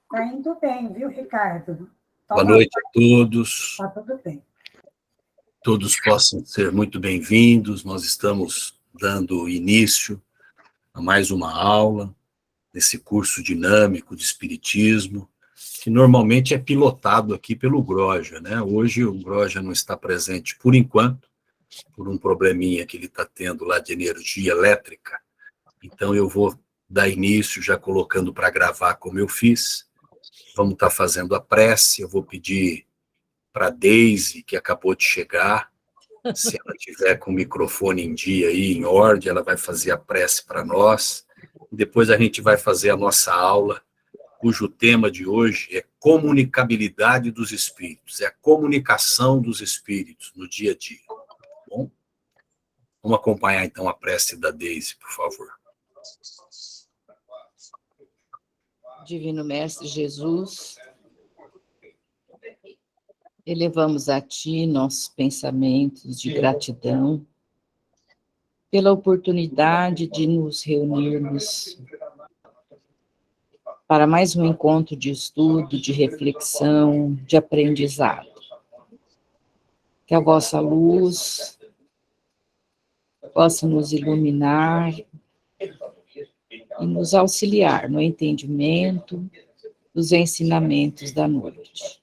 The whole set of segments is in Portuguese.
Está indo bem, viu, Ricardo? Boa noite a todos. Está tudo bem. Todos possam ser muito bem-vindos. Nós estamos dando início a mais uma aula nesse curso dinâmico de Espiritismo, que normalmente é pilotado aqui pelo Groja, né? Hoje o Groja não está presente por enquanto, por um probleminha que ele está tendo lá de energia elétrica. Então eu vou dar início já colocando para gravar como eu fiz. Vamos estar fazendo a prece. Eu vou pedir para a Deise, que acabou de chegar, se ela tiver com o microfone em dia aí, em ordem, ela vai fazer a prece para nós. Depois a gente vai fazer a nossa aula, cujo tema de hoje é comunicabilidade dos espíritos, é a comunicação dos espíritos no dia a dia. Tá bom? Vamos acompanhar então a prece da Deise, por favor. Divino Mestre Jesus, elevamos a Ti nossos pensamentos de gratidão pela oportunidade de nos reunirmos para mais um encontro de estudo, de reflexão, de aprendizado. Que a vossa luz possa nos iluminar e nos auxiliar no entendimento dos ensinamentos da noite.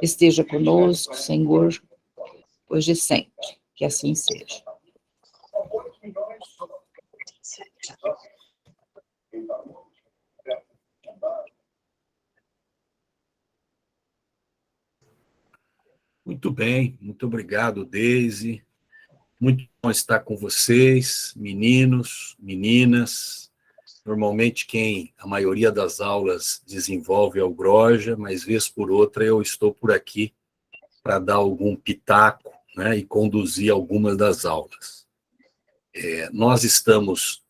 Esteja conosco, Senhor, hoje e sempre, que assim seja. Muito bem, muito obrigado, Deise. Muito bom estar com vocês, meninos, meninas. Normalmente a maioria das aulas desenvolve é o Groja, mas vez por outra eu estou por aqui para dar algum pitaco, né, e conduzir algumas das aulas. Nós estamos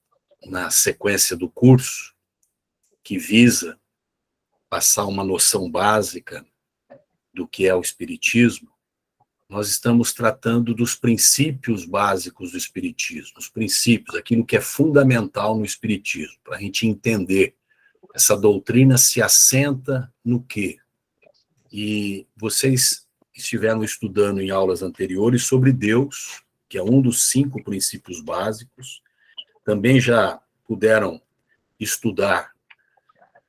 na sequência do curso que visa passar uma noção básica do que é o Espiritismo. Nós estamos tratando dos princípios básicos do Espiritismo, os princípios, aquilo que é fundamental no Espiritismo, para a gente entender essa doutrina se assenta no quê. E vocês estiveram estudando em aulas anteriores sobre Deus, que é um dos 5 princípios básicos, também já puderam estudar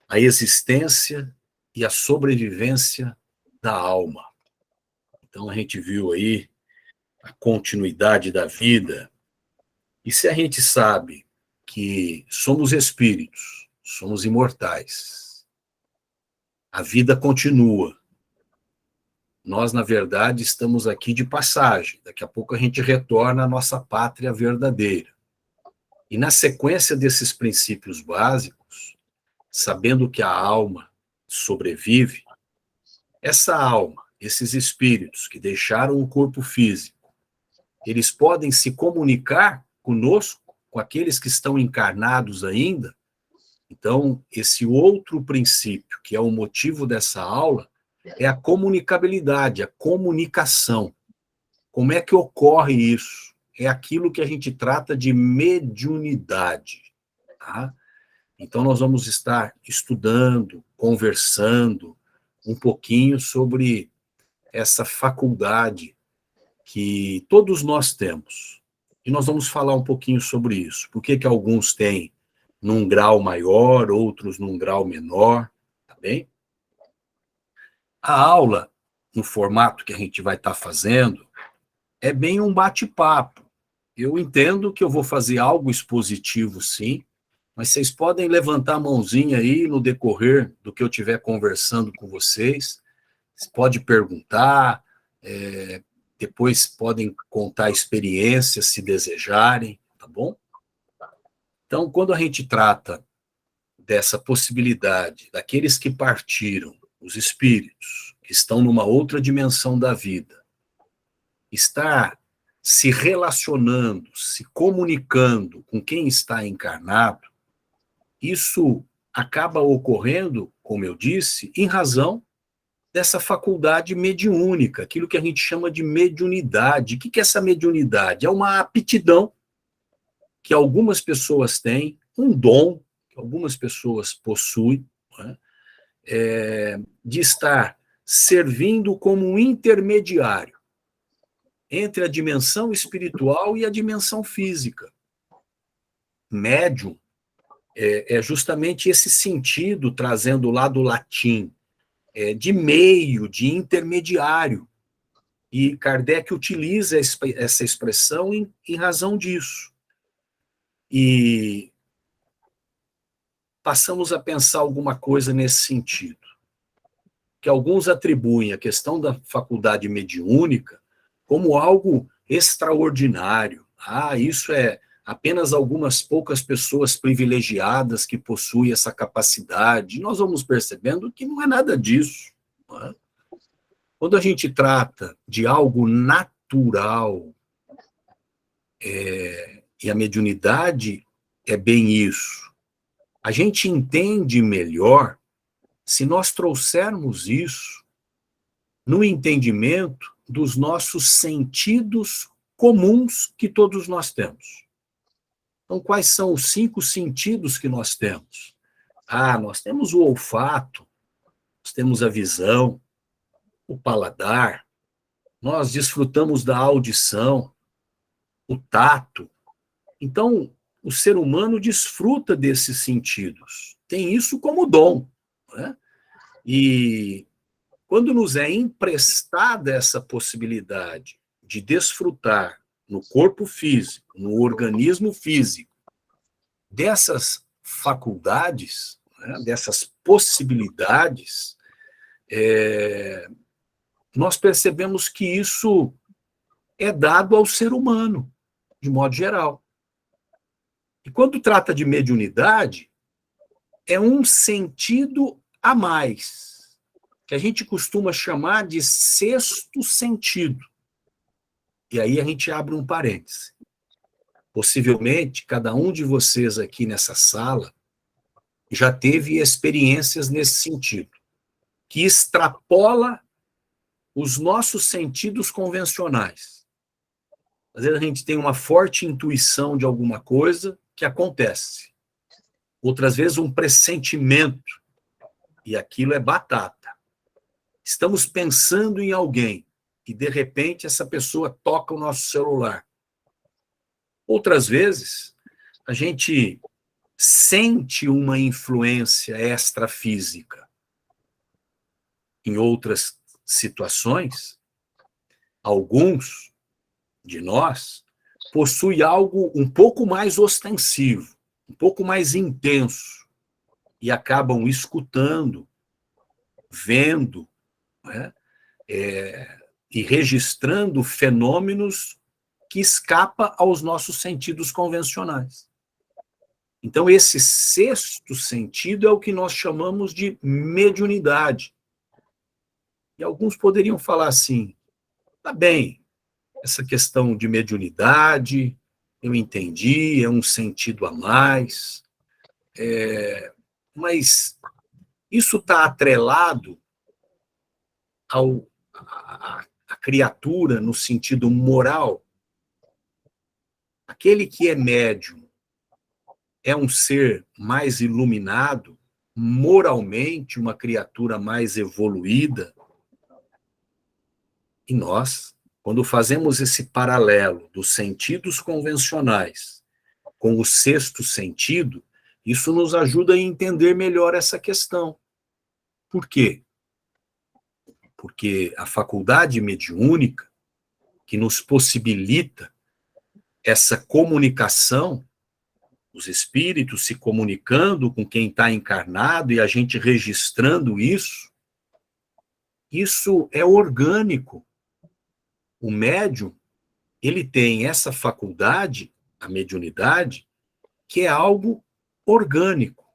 a existência e a sobrevivência da alma. Então, a gente viu aí a continuidade da vida. E se a gente sabe que somos espíritos, somos imortais, a vida continua. Nós, na verdade, estamos aqui de passagem. Daqui a pouco a gente retorna à nossa pátria verdadeira. E na sequência desses princípios básicos, sabendo que a alma sobrevive, essa alma, esses espíritos que deixaram o corpo físico, eles podem se comunicar conosco, com aqueles que estão encarnados ainda. Então, esse outro princípio, que é o motivo dessa aula, é a comunicabilidade, a comunicação. Como é que ocorre isso? É aquilo que a gente trata de mediunidade. Tá? Então, nós vamos estar estudando, conversando um pouquinho sobre essa faculdade que todos nós temos. E nós vamos falar um pouquinho sobre isso. Por que alguns têm num grau maior, outros num grau menor, tá bem? A aula, no formato que a gente vai estar fazendo, é bem um bate-papo. Eu entendo que eu vou fazer algo expositivo, sim, mas vocês podem levantar a mãozinha aí no decorrer do que eu estiver conversando com vocês. Você pode perguntar, depois podem contar experiências, se desejarem, tá bom? Então, quando a gente trata dessa possibilidade daqueles que partiram, os espíritos, que estão numa outra dimensão da vida, estar se relacionando, se comunicando com quem está encarnado, isso acaba ocorrendo, como eu disse, em razão dessa faculdade mediúnica, aquilo que a gente chama de mediunidade. O que é essa mediunidade? É uma aptidão que algumas pessoas têm, um dom que algumas pessoas possuem, né, de estar servindo como um intermediário entre a dimensão espiritual e a dimensão física. Médium é justamente esse sentido, trazendo lá do latim, de meio, de intermediário. E Kardec utiliza essa expressão em razão disso. E passamos a pensar alguma coisa nesse sentido, que alguns atribuem a questão da faculdade mediúnica como algo extraordinário. Isso é apenas algumas poucas pessoas privilegiadas que possuem essa capacidade. E nós vamos percebendo que não é nada disso, não é? Quando a gente trata de algo natural, e a mediunidade é bem isso, a gente entende melhor se nós trouxermos isso no entendimento dos nossos sentidos comuns que todos nós temos. Então, quais são os 5 sentidos que nós temos? Nós temos o olfato, nós temos a visão, o paladar, nós desfrutamos da audição, o tato. Então, o ser humano desfruta desses sentidos, tem isso como dom, né? E quando nos é emprestada essa possibilidade de desfrutar no corpo físico, no organismo físico, dessas faculdades, né, dessas possibilidades, nós percebemos que isso é dado ao ser humano, de modo geral. E quando trata de mediunidade, é um sentido a mais, que a gente costuma chamar de 6º sentido. E aí a gente abre um parêntese. Possivelmente, cada um de vocês aqui nessa sala já teve experiências nesse sentido, que extrapola os nossos sentidos convencionais. Às vezes a gente tem uma forte intuição de alguma coisa que acontece. Outras vezes um pressentimento, e aquilo é batata. Estamos pensando em alguém, e de repente essa pessoa toca o nosso celular. Outras vezes, a gente sente uma influência extrafísica. Em outras situações, alguns de nós possuem algo um pouco mais ostensivo, um pouco mais intenso, e acabam escutando, vendo, né, e registrando fenômenos que escapam aos nossos sentidos convencionais. Então, esse 6º sentido é o que nós chamamos de mediunidade. E alguns poderiam falar assim, tá bem, essa questão de mediunidade, eu entendi, é um sentido a mais, mas isso está atrelado à criatura no sentido moral. Aquele que é médium é um ser mais iluminado, moralmente uma criatura mais evoluída. E nós, quando fazemos esse paralelo dos sentidos convencionais com o 6º sentido, isso nos ajuda a entender melhor essa questão. Por quê? Porque a faculdade mediúnica, que nos possibilita essa comunicação, os espíritos se comunicando com quem está encarnado e a gente registrando isso é orgânico. O médium, ele tem essa faculdade, a mediunidade, que é algo orgânico.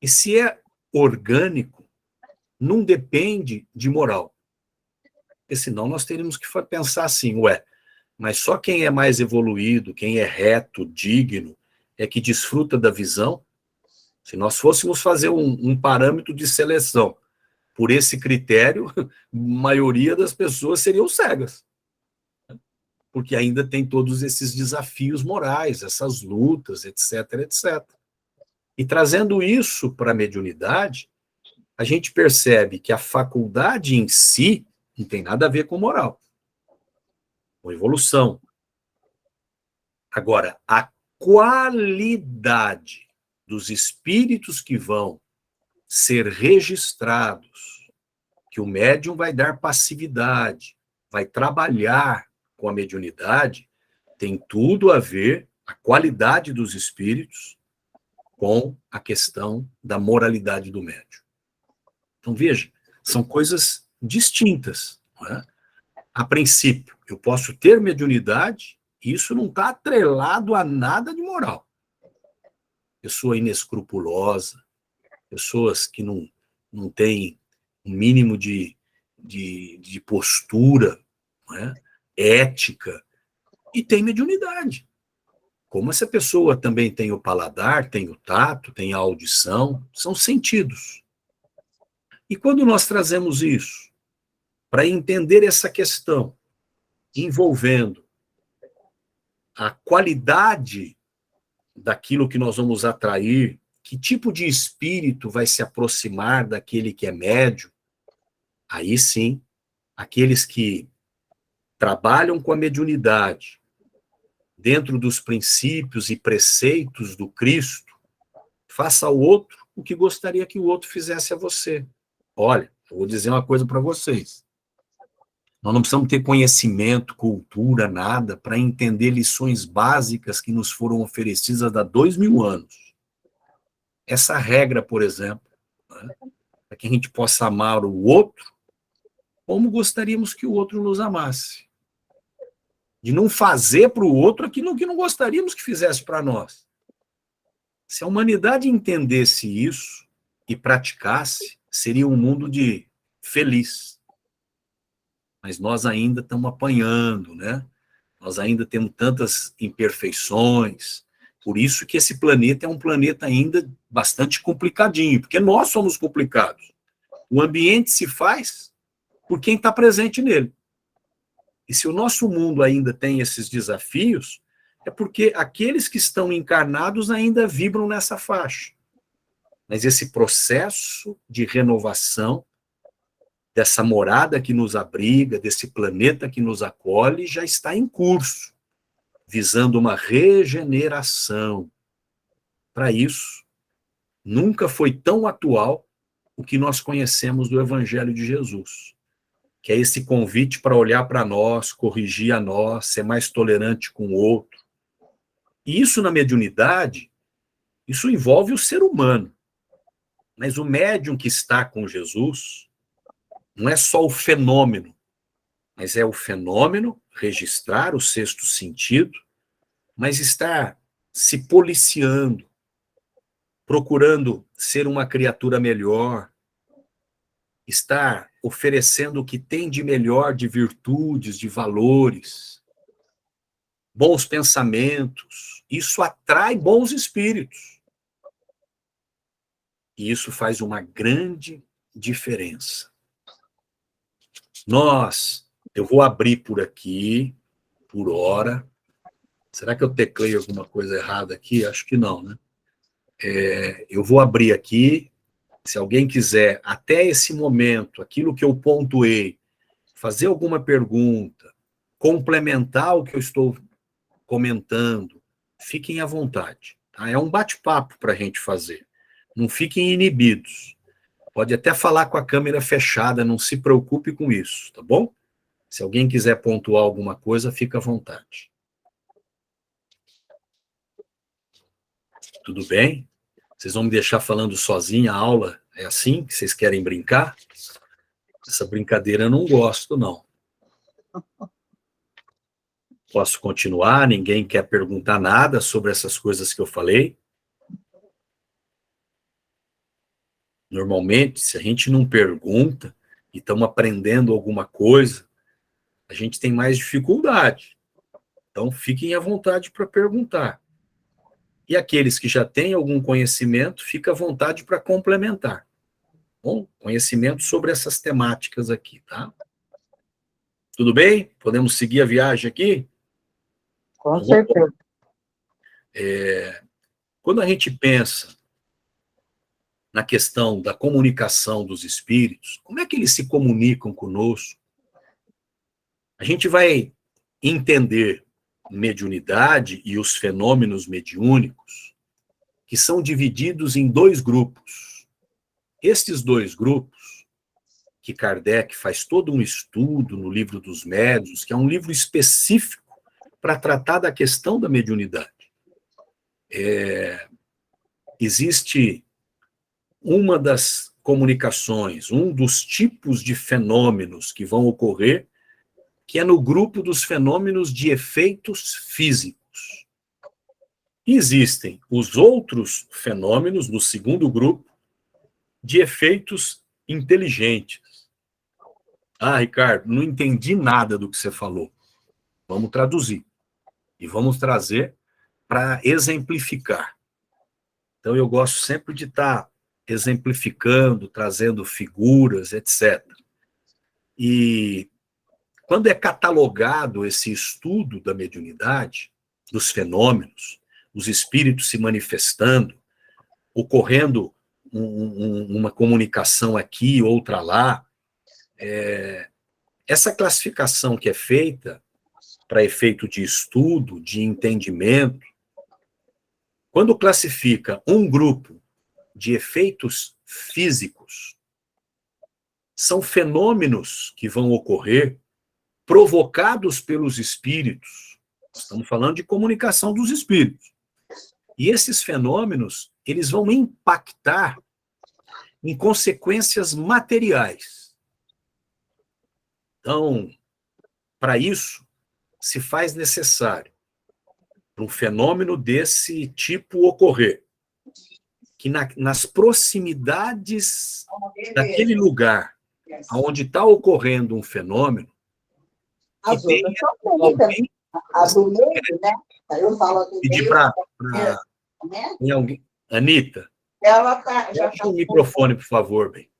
E se é orgânico, não depende de moral. Porque senão nós teríamos que pensar assim, mas só quem é mais evoluído, quem é reto, digno, é que desfruta da visão. Se nós fôssemos fazer um parâmetro de seleção por esse critério, a maioria das pessoas seriam cegas. Porque ainda tem todos esses desafios morais, essas lutas, etc, etc. E trazendo isso para a mediunidade, a gente percebe que a faculdade em si não tem nada a ver com moral, com evolução. Agora, a qualidade dos espíritos que vão ser registrados, que o médium vai dar passividade, vai trabalhar com a mediunidade, tem tudo a ver, a qualidade dos espíritos, com a questão da moralidade do médium. Então, veja, são coisas distintas. Não é? A princípio, eu posso ter mediunidade, e isso não está atrelado a nada de moral. Pessoa inescrupulosa, pessoas que não têm um mínimo de postura, não é? Ética, e tem mediunidade. Como essa pessoa também tem o paladar, tem o tato, tem a audição, são sentidos. E quando nós trazemos isso para entender essa questão envolvendo a qualidade daquilo que nós vamos atrair, que tipo de espírito vai se aproximar daquele que é médium, aí sim, aqueles que trabalham com a mediunidade dentro dos princípios e preceitos do Cristo, faça ao outro o que gostaria que o outro fizesse a você. Olha, eu vou dizer uma coisa para vocês. Nós não precisamos ter conhecimento, cultura, nada, para entender lições básicas que nos foram oferecidas há 2000 anos. Essa regra, por exemplo, né, para que a gente possa amar o outro como gostaríamos que o outro nos amasse. De não fazer para o outro aquilo que não gostaríamos que fizesse para nós. Se a humanidade entendesse isso e praticasse, seria um mundo de feliz. Mas nós ainda estamos apanhando, né? Nós ainda temos tantas imperfeições. Por isso que esse planeta é um planeta ainda bastante complicadinho, porque nós somos complicados. O ambiente se faz por quem está presente nele. E se o nosso mundo ainda tem esses desafios, é porque aqueles que estão encarnados ainda vibram nessa faixa. Mas esse processo de renovação dessa morada que nos abriga, desse planeta que nos acolhe, já está em curso, visando uma regeneração. Para isso, nunca foi tão atual o que nós conhecemos do Evangelho de Jesus, que é esse convite para olhar para nós, corrigir a nós, ser mais tolerante com o outro. E isso na mediunidade, isso envolve o ser humano. Mas o médium que está com Jesus não é só o fenômeno, mas é o fenômeno, registrar o sexto sentido, mas estar se policiando, procurando ser uma criatura melhor, estar oferecendo o que tem de melhor, de virtudes, de valores, bons pensamentos. Isso atrai bons espíritos. E isso faz uma grande diferença. Eu vou abrir por aqui, por hora. Será que eu teclei alguma coisa errada aqui? Acho que não, né? Eu vou abrir aqui. Se alguém quiser, até esse momento, aquilo que eu pontuei, fazer alguma pergunta, complementar o que eu estou comentando, fiquem à vontade. Tá? É um bate-papo para a gente fazer. Não fiquem inibidos. Pode até falar com a câmera fechada, não se preocupe com isso, tá bom? Se alguém quiser pontuar alguma coisa, fica à vontade. Tudo bem? Vocês vão me deixar falando sozinho a aula? É assim que vocês querem brincar? Essa brincadeira eu não gosto, não. Posso continuar? Ninguém quer perguntar nada sobre essas coisas que eu falei? Normalmente, se a gente não pergunta e estamos aprendendo alguma coisa, a gente tem mais dificuldade. Então, fiquem à vontade para perguntar. E aqueles que já têm algum conhecimento, fica à vontade para complementar. Bom, conhecimento sobre essas temáticas aqui, tá? Tudo bem? Podemos seguir a viagem aqui? Com certeza. Quando a gente pensa na questão da comunicação dos espíritos, como é que eles se comunicam conosco, a gente vai entender mediunidade e os fenômenos mediúnicos, que são divididos em dois grupos. Estes dois grupos, que Kardec faz todo um estudo no Livro dos Médiuns, que é um livro específico para tratar da questão da mediunidade. Existe uma das comunicações, um dos tipos de fenômenos que vão ocorrer, que é no grupo dos fenômenos de efeitos físicos. E existem os outros fenômenos, no segundo grupo, de efeitos inteligentes. Ah, Ricardo, não entendi nada do que você falou. Vamos traduzir. E vamos trazer para exemplificar. Então, eu gosto sempre de estar exemplificando, trazendo figuras, etc. E quando é catalogado esse estudo da mediunidade, dos fenômenos, os espíritos se manifestando, ocorrendo uma comunicação aqui, outra lá, essa classificação que é feita para efeito de estudo, de entendimento, quando classifica um grupo de efeitos físicos, são fenômenos que vão ocorrer provocados pelos espíritos. Estamos falando de comunicação dos espíritos. E esses fenômenos, eles vão impactar em consequências materiais. Então, para isso, se faz necessário, para um fenômeno desse tipo ocorrer, que nas proximidades daquele lugar onde está ocorrendo um fenômeno, que tenha alguém... A do meio, né? Eu falo do pedir meio. para Né? alguém... Anitta, Ela já fecha o microfone, por favor, bem.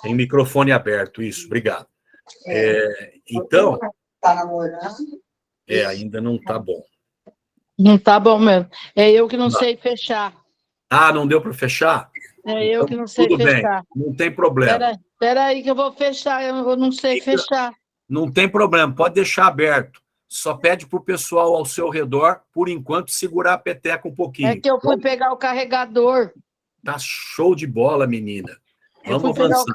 Tem o microfone aberto, isso, obrigado. Então, está namorando. ainda não está bom. Não tá bom mesmo. É eu que não Não. sei fechar. Ah, não deu para fechar? É eu que não sei Tudo bem, fechar. não tem problema. Espera aí que eu vou fechar, eu não sei fechar. Não tem problema, pode deixar aberto. Só pede para o pessoal ao seu redor, por enquanto, segurar a peteca um pouquinho. É que eu fui pegar o carregador. Tá show de bola, menina. Eu Vamos fui pegar avançar.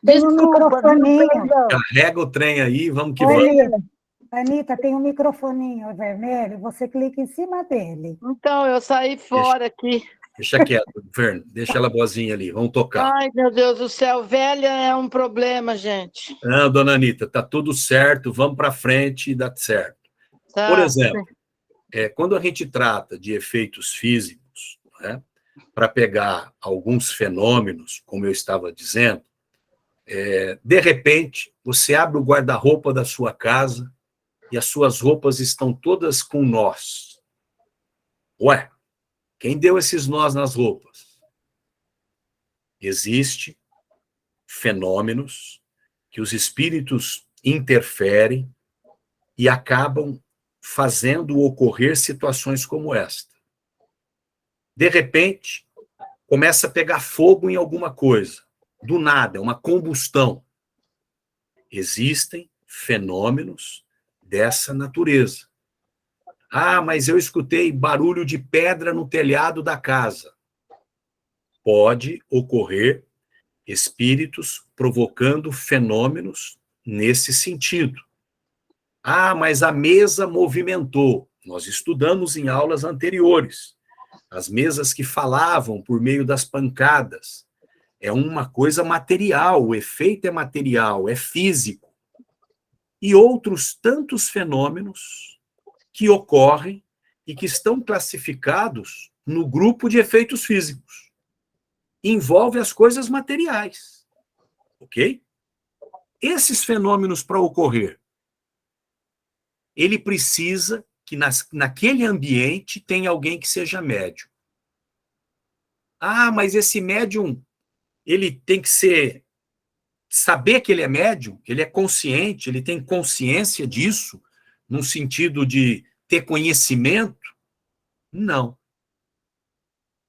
Tem um Desculpa, microfoninho. perdão. Carrega o trem aí, vamos que Oi, vamos. Anitta, tem um microfoninho vermelho, você clica em cima dele. Então, eu saí fora aqui. Deixa quieto, Verno. Deixa ela boazinha ali, vamos tocar. Ai, meu Deus do céu, velha é um problema, gente. Não, dona Anitta, tá tudo certo, vamos para frente e dá certo. Tá. Por exemplo, quando a gente trata de efeitos físicos, né, para pegar alguns fenômenos, como eu estava dizendo, de repente, você abre o guarda-roupa da sua casa e as suas roupas estão todas com nós. Ué, quem deu esses nós nas roupas? Existem fenômenos que os espíritos interferem e acabam fazendo ocorrer situações como esta. De repente, começa a pegar fogo em alguma coisa. Do nada, uma combustão. Existem fenômenos dessa natureza. Ah, mas eu escutei barulho de pedra no telhado da casa. Pode ocorrer espíritos provocando fenômenos nesse sentido. Ah, mas a mesa movimentou. Nós estudamos em aulas anteriores. As mesas que falavam por meio das pancadas. É uma coisa material, o efeito é material, é físico. E outros tantos fenômenos que ocorrem e que estão classificados no grupo de efeitos físicos. Envolve as coisas materiais. Ok? Esses fenômenos, para ocorrer, ele precisa que naquele ambiente tenha alguém que seja médium. Ah, mas esse médium, ele tem que saber que ele é médium, ele é consciente, ele tem consciência disso, no sentido de ter conhecimento? Não.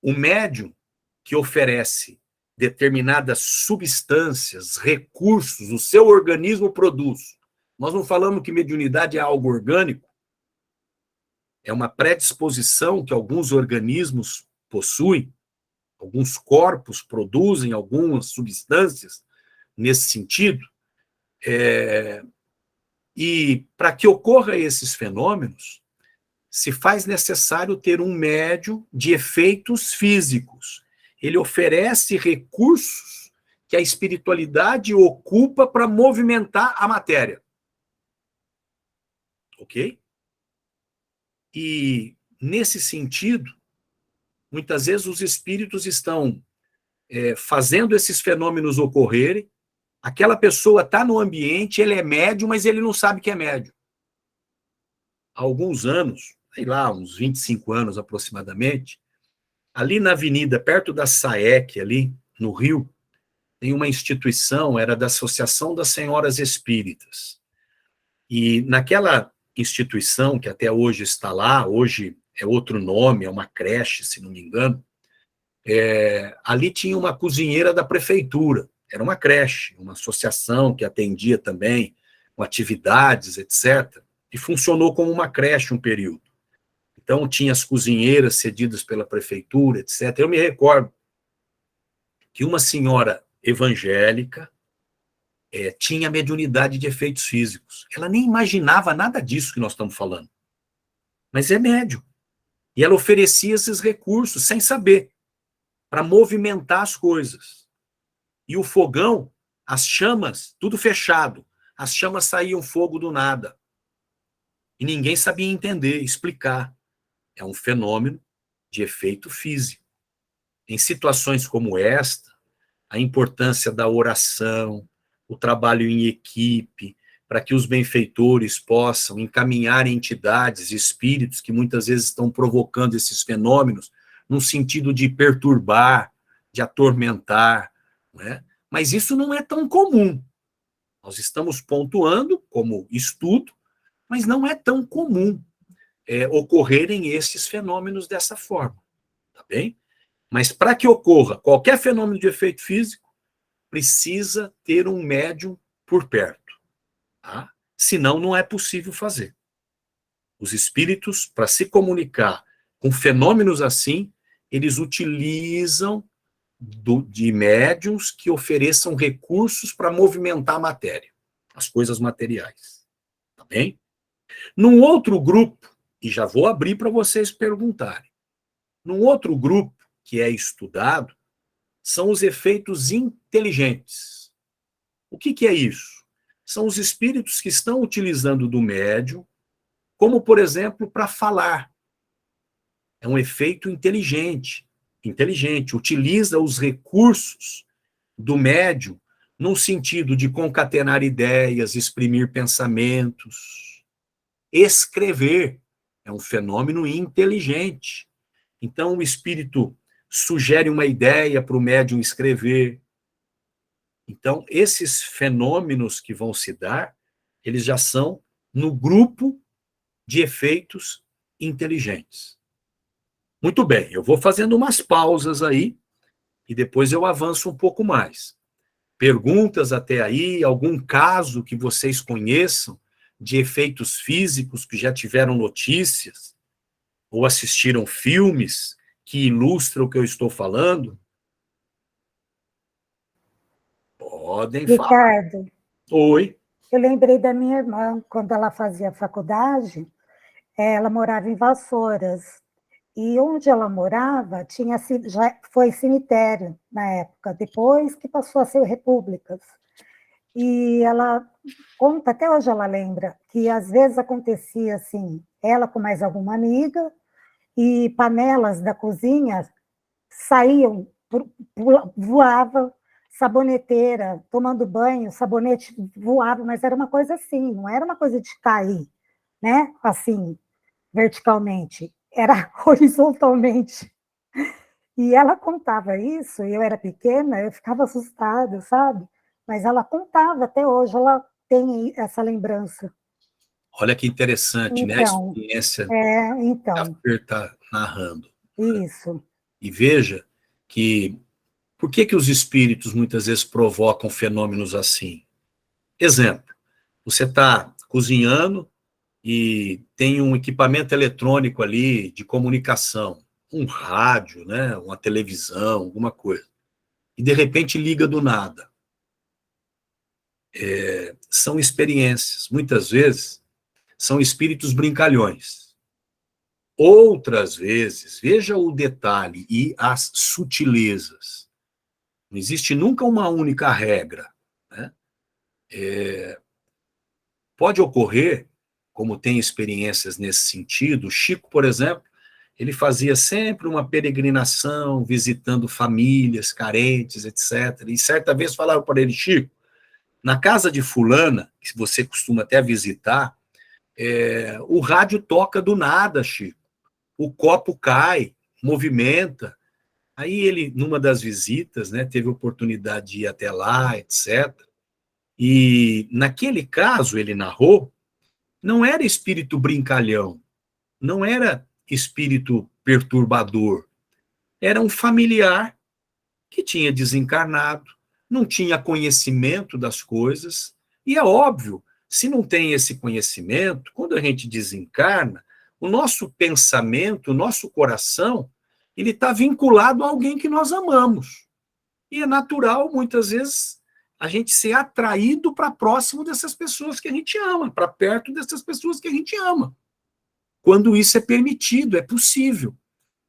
o médium que oferece determinadas substâncias, recursos, o seu organismo produz. Nós não falamos que mediunidade é algo orgânico, é uma predisposição que alguns organismos possuem, alguns corpos produzem algumas substâncias nesse sentido, e para que ocorra esses fenômenos, se faz necessário ter um médium de efeitos físicos. Ele oferece recursos que a espiritualidade ocupa para movimentar a matéria. Ok? E, nesse sentido, muitas vezes os espíritos estão fazendo esses fenômenos ocorrerem, aquela pessoa está no ambiente, ele é médium, mas ele não sabe que é médium. Há alguns anos, sei lá, uns 25 anos aproximadamente, ali na avenida, perto da SAEC, ali no Rio, tem uma instituição, era da Associação das Senhoras Espíritas. E naquela instituição, que até hoje está lá, hoje é outro nome, é uma creche, se não me engano, ali tinha uma cozinheira da prefeitura, era uma creche, uma associação que atendia também com atividades, etc., e funcionou como uma creche um período. Então, tinha as cozinheiras cedidas pela prefeitura, etc. Eu me recordo que uma senhora evangélica tinha mediunidade de efeitos físicos. Ela nem imaginava nada disso que nós estamos falando. Mas é médium. E ela oferecia esses recursos, sem saber, para movimentar as coisas. E o fogão, as chamas, tudo fechado. As chamas saíam fogo do nada. E ninguém sabia entender, explicar. É um fenômeno de efeito físico. Em situações como esta, a importância da oração, o trabalho em equipe, para que os benfeitores possam encaminhar entidades, espíritos que muitas vezes estão provocando esses fenômenos, no sentido de perturbar, de atormentar, não é? Mas isso não é tão comum. Nós estamos pontuando como estudo, mas não é tão comum ocorrerem esses fenômenos dessa forma, tá bem? Mas para que ocorra qualquer fenômeno de efeito físico, precisa ter um médium por perto, tá? Senão não é possível fazer. Os espíritos, para se comunicar com fenômenos assim, eles utilizam de médiums que ofereçam recursos para movimentar a matéria, as coisas materiais, tá bem? Num outro grupo, e já vou abrir para vocês perguntarem, num outro grupo que é estudado, são os efeitos inteligentes. O que é isso? São os espíritos que estão utilizando do médium, como, por exemplo, para falar. É um efeito inteligente, utiliza os recursos do médium no sentido de concatenar ideias, exprimir pensamentos, escrever. É um fenômeno inteligente. Então, o espírito sugere uma ideia para o médium escrever. Então, esses fenômenos que vão se dar, eles já são no grupo de efeitos inteligentes. Muito bem, eu vou fazendo umas pausas aí e depois eu avanço um pouco mais. Perguntas até aí, algum caso que vocês conheçam de efeitos físicos que já tiveram notícias ou assistiram filmes que ilustram o que eu estou falando? Podem falar. Ricardo, Oi. eu lembrei da minha irmã, quando ela fazia faculdade, ela morava em Vassouras, e onde ela morava já foi cemitério na época, depois que passou a ser repúblicas. E ela conta, até hoje ela lembra, que às vezes acontecia assim, ela com mais alguma amiga, e panelas da cozinha saíam, voavam, saboneteira, tomando banho, sabonete voava, mas era uma coisa assim, não era uma coisa de cair, né? Assim, verticalmente, era horizontalmente. E ela contava isso, e eu era pequena, eu ficava assustada, sabe? Mas ela contava, até hoje ela tem essa lembrança. Olha que interessante, né? A Então, experiência então, que a Fer está narrando. isso. E veja que por que os espíritos muitas vezes provocam fenômenos assim? Exemplo, você está cozinhando e tem um equipamento eletrônico ali de comunicação, um rádio, né, uma televisão, alguma coisa, e de repente liga do nada. São experiências, muitas vezes são espíritos brincalhões. Outras vezes, veja o detalhe e as sutilezas. Não existe nunca uma única regra, né? Pode ocorrer, como tem experiências nesse sentido, o Chico, por exemplo, ele fazia sempre uma peregrinação, visitando famílias carentes, etc. E certa vez falaram para ele, Chico, na casa de fulana, que você costuma até visitar, o rádio toca do nada, Chico. O copo cai, movimenta. Aí ele, numa das visitas, né, teve a oportunidade de ir até lá, etc. E naquele caso, ele narrou, não era espírito brincalhão, não era espírito perturbador, era um familiar que tinha desencarnado, não tinha conhecimento das coisas, e é óbvio, se não tem esse conhecimento, quando a gente desencarna, o nosso pensamento, o nosso coração, ele está vinculado a alguém que nós amamos. E é natural, muitas vezes, a gente ser atraído para próximo dessas pessoas que a gente ama, para perto dessas pessoas que a gente ama. Quando isso é permitido, é possível.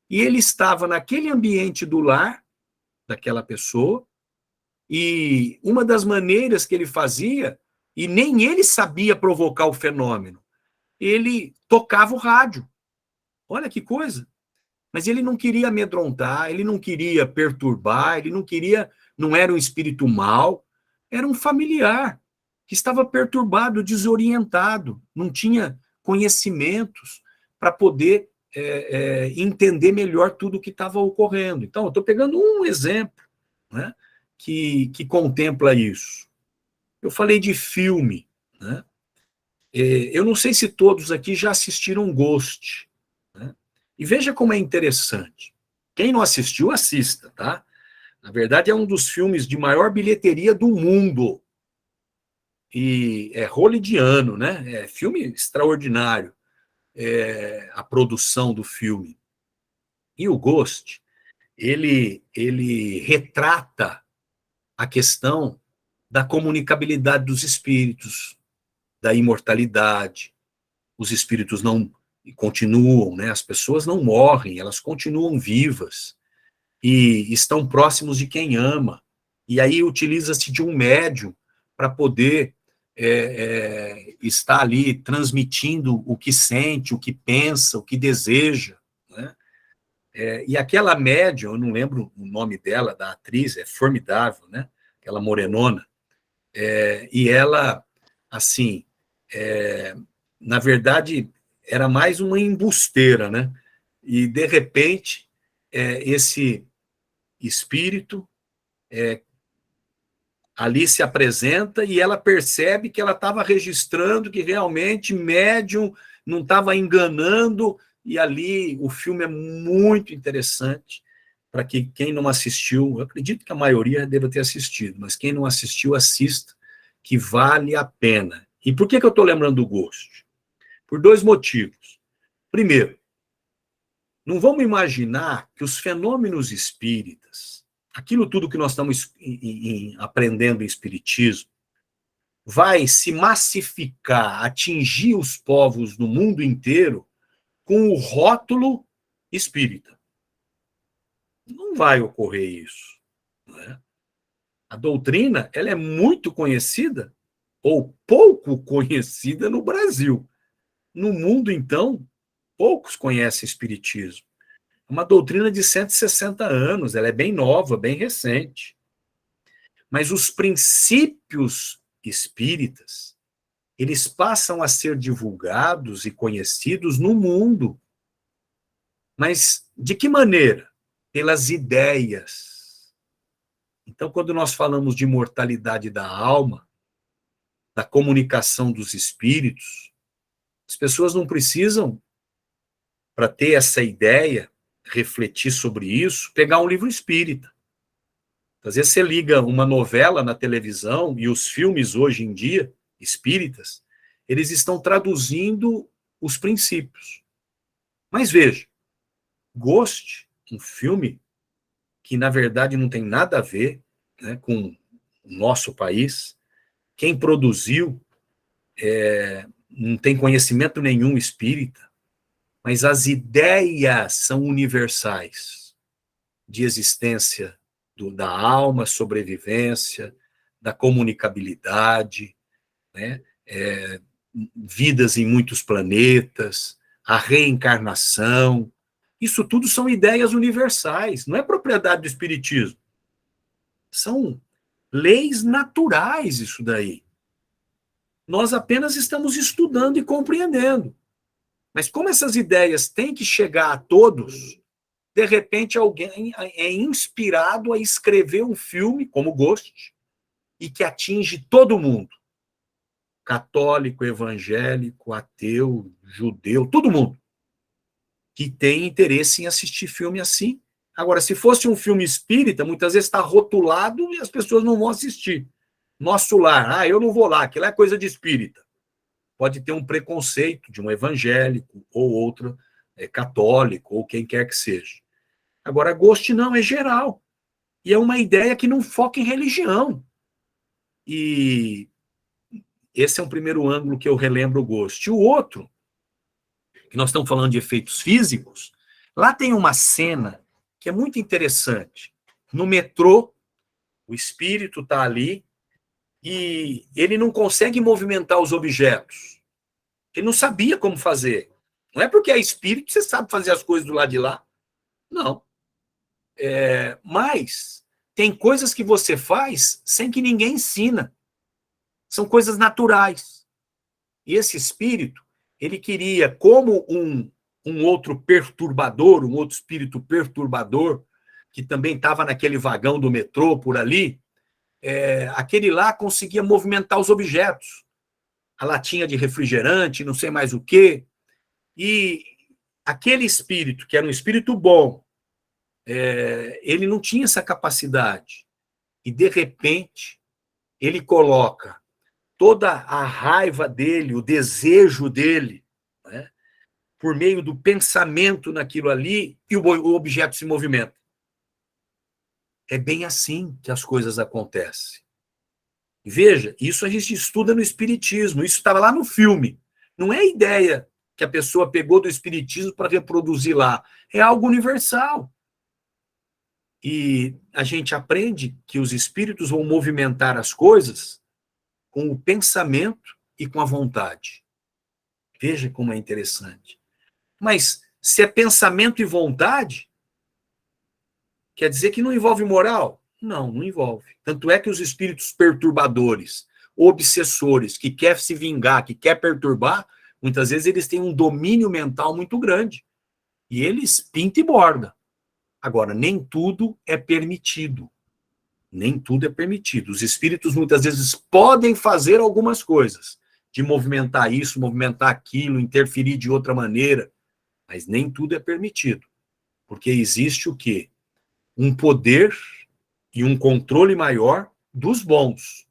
E ele estava naquele ambiente do lar, daquela pessoa, e uma das maneiras que ele fazia, e nem ele sabia provocar o fenômeno, ele tocava o rádio. Olha que coisa. Mas ele não queria amedrontar, ele não queria perturbar, ele não queria, não era um espírito mau, era um familiar que estava perturbado, desorientado, não tinha conhecimentos para poder entender melhor tudo o que estava ocorrendo. Então, eu estou pegando um exemplo, né, que contempla isso. Eu falei de filme, né? Eu não sei se todos aqui já assistiram Ghost, né? E veja como é interessante. Quem não assistiu, assista, tá? Na verdade, é um dos filmes de maior bilheteria do mundo. E é hollywoodiano, né? É filme extraordinário, a produção do filme. E o Ghost, ele retrata a questão da comunicabilidade dos espíritos, da imortalidade. Os espíritos não continuam, né? As pessoas não morrem, elas continuam vivas e estão próximos de quem ama. E aí utiliza-se de um médium para poder estar ali transmitindo o que sente, o que pensa, o que deseja, né? E aquela médium, eu não lembro o nome dela, da atriz, é formidável, né? Aquela morenona. E ela, assim, na verdade, era mais uma embusteira, né? E, de repente, esse espírito ali se apresenta e ela percebe que ela estava registrando que realmente médium não estava enganando, e ali o filme é muito interessante para que quem não assistiu, eu acredito que a maioria deva ter assistido, mas quem não assistiu, assista, que vale a pena. E por que eu estou lembrando do Ghost? Por dois motivos. Primeiro, não vamos imaginar que os fenômenos espíritas, aquilo tudo que nós estamos aprendendo em espiritismo, vai se massificar, atingir os povos no mundo inteiro com o rótulo espírita. Não vai ocorrer isso, né? A doutrina, ela é muito conhecida ou pouco conhecida no Brasil. No mundo, então, poucos conhecem espiritismo. É uma doutrina de 160 anos, ela é bem nova, bem recente. Mas os princípios espíritas, eles passam a ser divulgados e conhecidos no mundo. Mas de que maneira? Pelas ideias. Então, quando nós falamos de imortalidade da alma, da comunicação dos espíritos, as pessoas não precisam, para ter essa ideia, refletir sobre isso, pegar um livro espírita. Às vezes você liga uma novela na televisão e os filmes hoje em dia, espíritas, eles estão traduzindo os princípios. Mas veja, Ghost, um filme que na verdade não tem nada a ver, né, com o nosso país, quem produziu não tem conhecimento nenhum espírita, mas as ideias são universais de existência da alma, sobrevivência, da comunicabilidade, né? Vidas em muitos planetas, a reencarnação. Isso tudo são ideias universais, não é propriedade do espiritismo. São leis naturais isso daí. Nós apenas estamos estudando e compreendendo. Mas como essas ideias têm que chegar a todos, de repente alguém é inspirado a escrever um filme, como Ghost, e que atinge todo mundo. Católico, evangélico, ateu, judeu, todo mundo que tem interesse em assistir filme assim. Agora, se fosse um filme espírita, muitas vezes está rotulado e as pessoas não vão assistir. Nosso lar, eu não vou lá, aquilo é coisa de espírita. Pode ter um preconceito de um evangélico ou outro católico, ou quem quer que seja. Agora, Ghost não, é geral. E é uma ideia que não foca em religião. E esse é um primeiro ângulo que eu relembro o Ghost. E o outro, que nós estamos falando de efeitos físicos, lá tem uma cena que é muito interessante. No metrô, o espírito está ali e ele não consegue movimentar os objetos. Ele não sabia como fazer. Não é porque é espírito você sabe fazer as coisas do lado de lá. Não. Mas tem coisas que você faz sem que ninguém ensina. São coisas naturais. E esse espírito, ele queria, como um outro perturbador, um outro espírito perturbador, que também estava naquele vagão do metrô por ali, aquele lá conseguia movimentar os objetos. A latinha de refrigerante, não sei mais o quê. E aquele espírito, que era um espírito bom, ele não tinha essa capacidade. E, de repente, ele coloca toda a raiva dele, o desejo dele, né, por meio do pensamento naquilo ali, e o objeto se movimenta. É bem assim que as coisas acontecem. Veja, isso a gente estuda no Espiritismo, isso estava lá no filme. Não é ideia que a pessoa pegou do Espiritismo para reproduzir lá. É algo universal. E a gente aprende que os espíritos vão movimentar as coisas com o pensamento e com a vontade. Veja como é interessante. Mas se é pensamento e vontade, quer dizer que não envolve moral? Não, não envolve. Tanto é que os espíritos perturbadores, obsessores, que quer se vingar, que quer perturbar, muitas vezes eles têm um domínio mental muito grande. E eles pintam e bordam. Agora, nem tudo é permitido. Nem tudo é permitido. Os espíritos muitas vezes podem fazer algumas coisas, de movimentar isso, movimentar aquilo, interferir de outra maneira, mas nem tudo é permitido. Porque existe o quê? Um poder e um controle maior dos bons.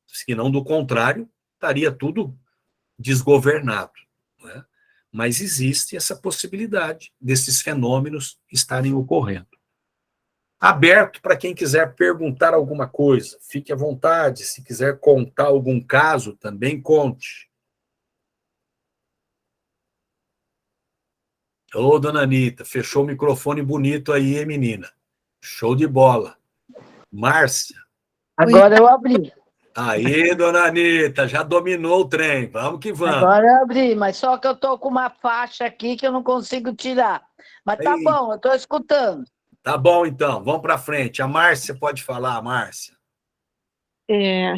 Se não, do contrário, estaria tudo desgovernado. Né? Mas existe essa possibilidade desses fenômenos estarem ocorrendo. Aberto para quem quiser perguntar alguma coisa. Fique à vontade. Se quiser contar algum caso, também conte. Ô, dona Anitta, fechou o microfone bonito aí, hein, menina? Show de bola. Márcia. Agora eu abri. Aí, dona Anitta, já dominou o trem. Vamos que vamos. Agora eu abri, mas só que eu estou com uma faixa aqui que eu não consigo tirar. Mas tá bom, eu estou escutando. Tá bom, então. Vamos para frente. A Márcia pode falar, Márcia.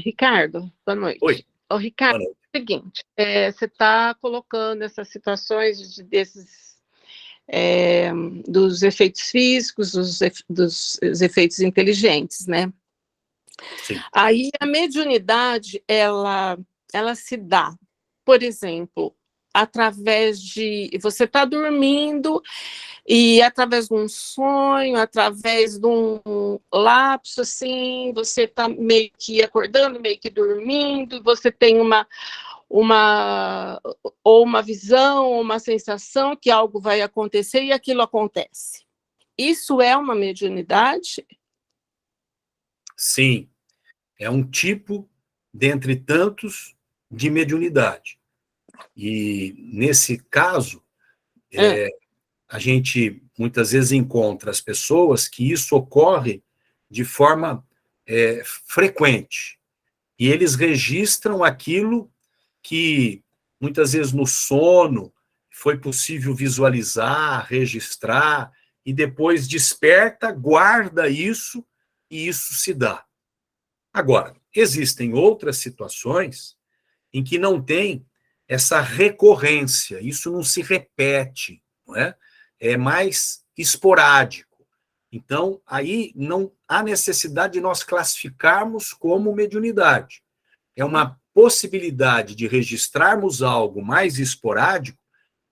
Ricardo, boa noite. Oi. Ô, Ricardo, Boa noite. é o seguinte, você está colocando essas situações dos efeitos físicos, dos efeitos inteligentes, né? Sim. Aí a mediunidade, ela se dá, por exemplo, através de... Você está dormindo e através de um sonho, através de um lapso, assim, você está meio que acordando, meio que dormindo, você tem ou uma visão, ou uma sensação que algo vai acontecer e aquilo acontece. Isso é uma mediunidade? Sim, é um tipo, dentre tantos, de mediunidade. E, nesse caso, a gente muitas vezes encontra as pessoas que isso ocorre de forma frequente. E eles registram aquilo que, muitas vezes, no sono, foi possível visualizar, registrar, e depois desperta, guarda isso, e isso se dá. Agora, existem outras situações em que não tem essa recorrência, isso não se repete, não é? É mais esporádico. Então, aí não há necessidade de nós classificarmos como mediunidade. É uma possibilidade de registrarmos algo mais esporádico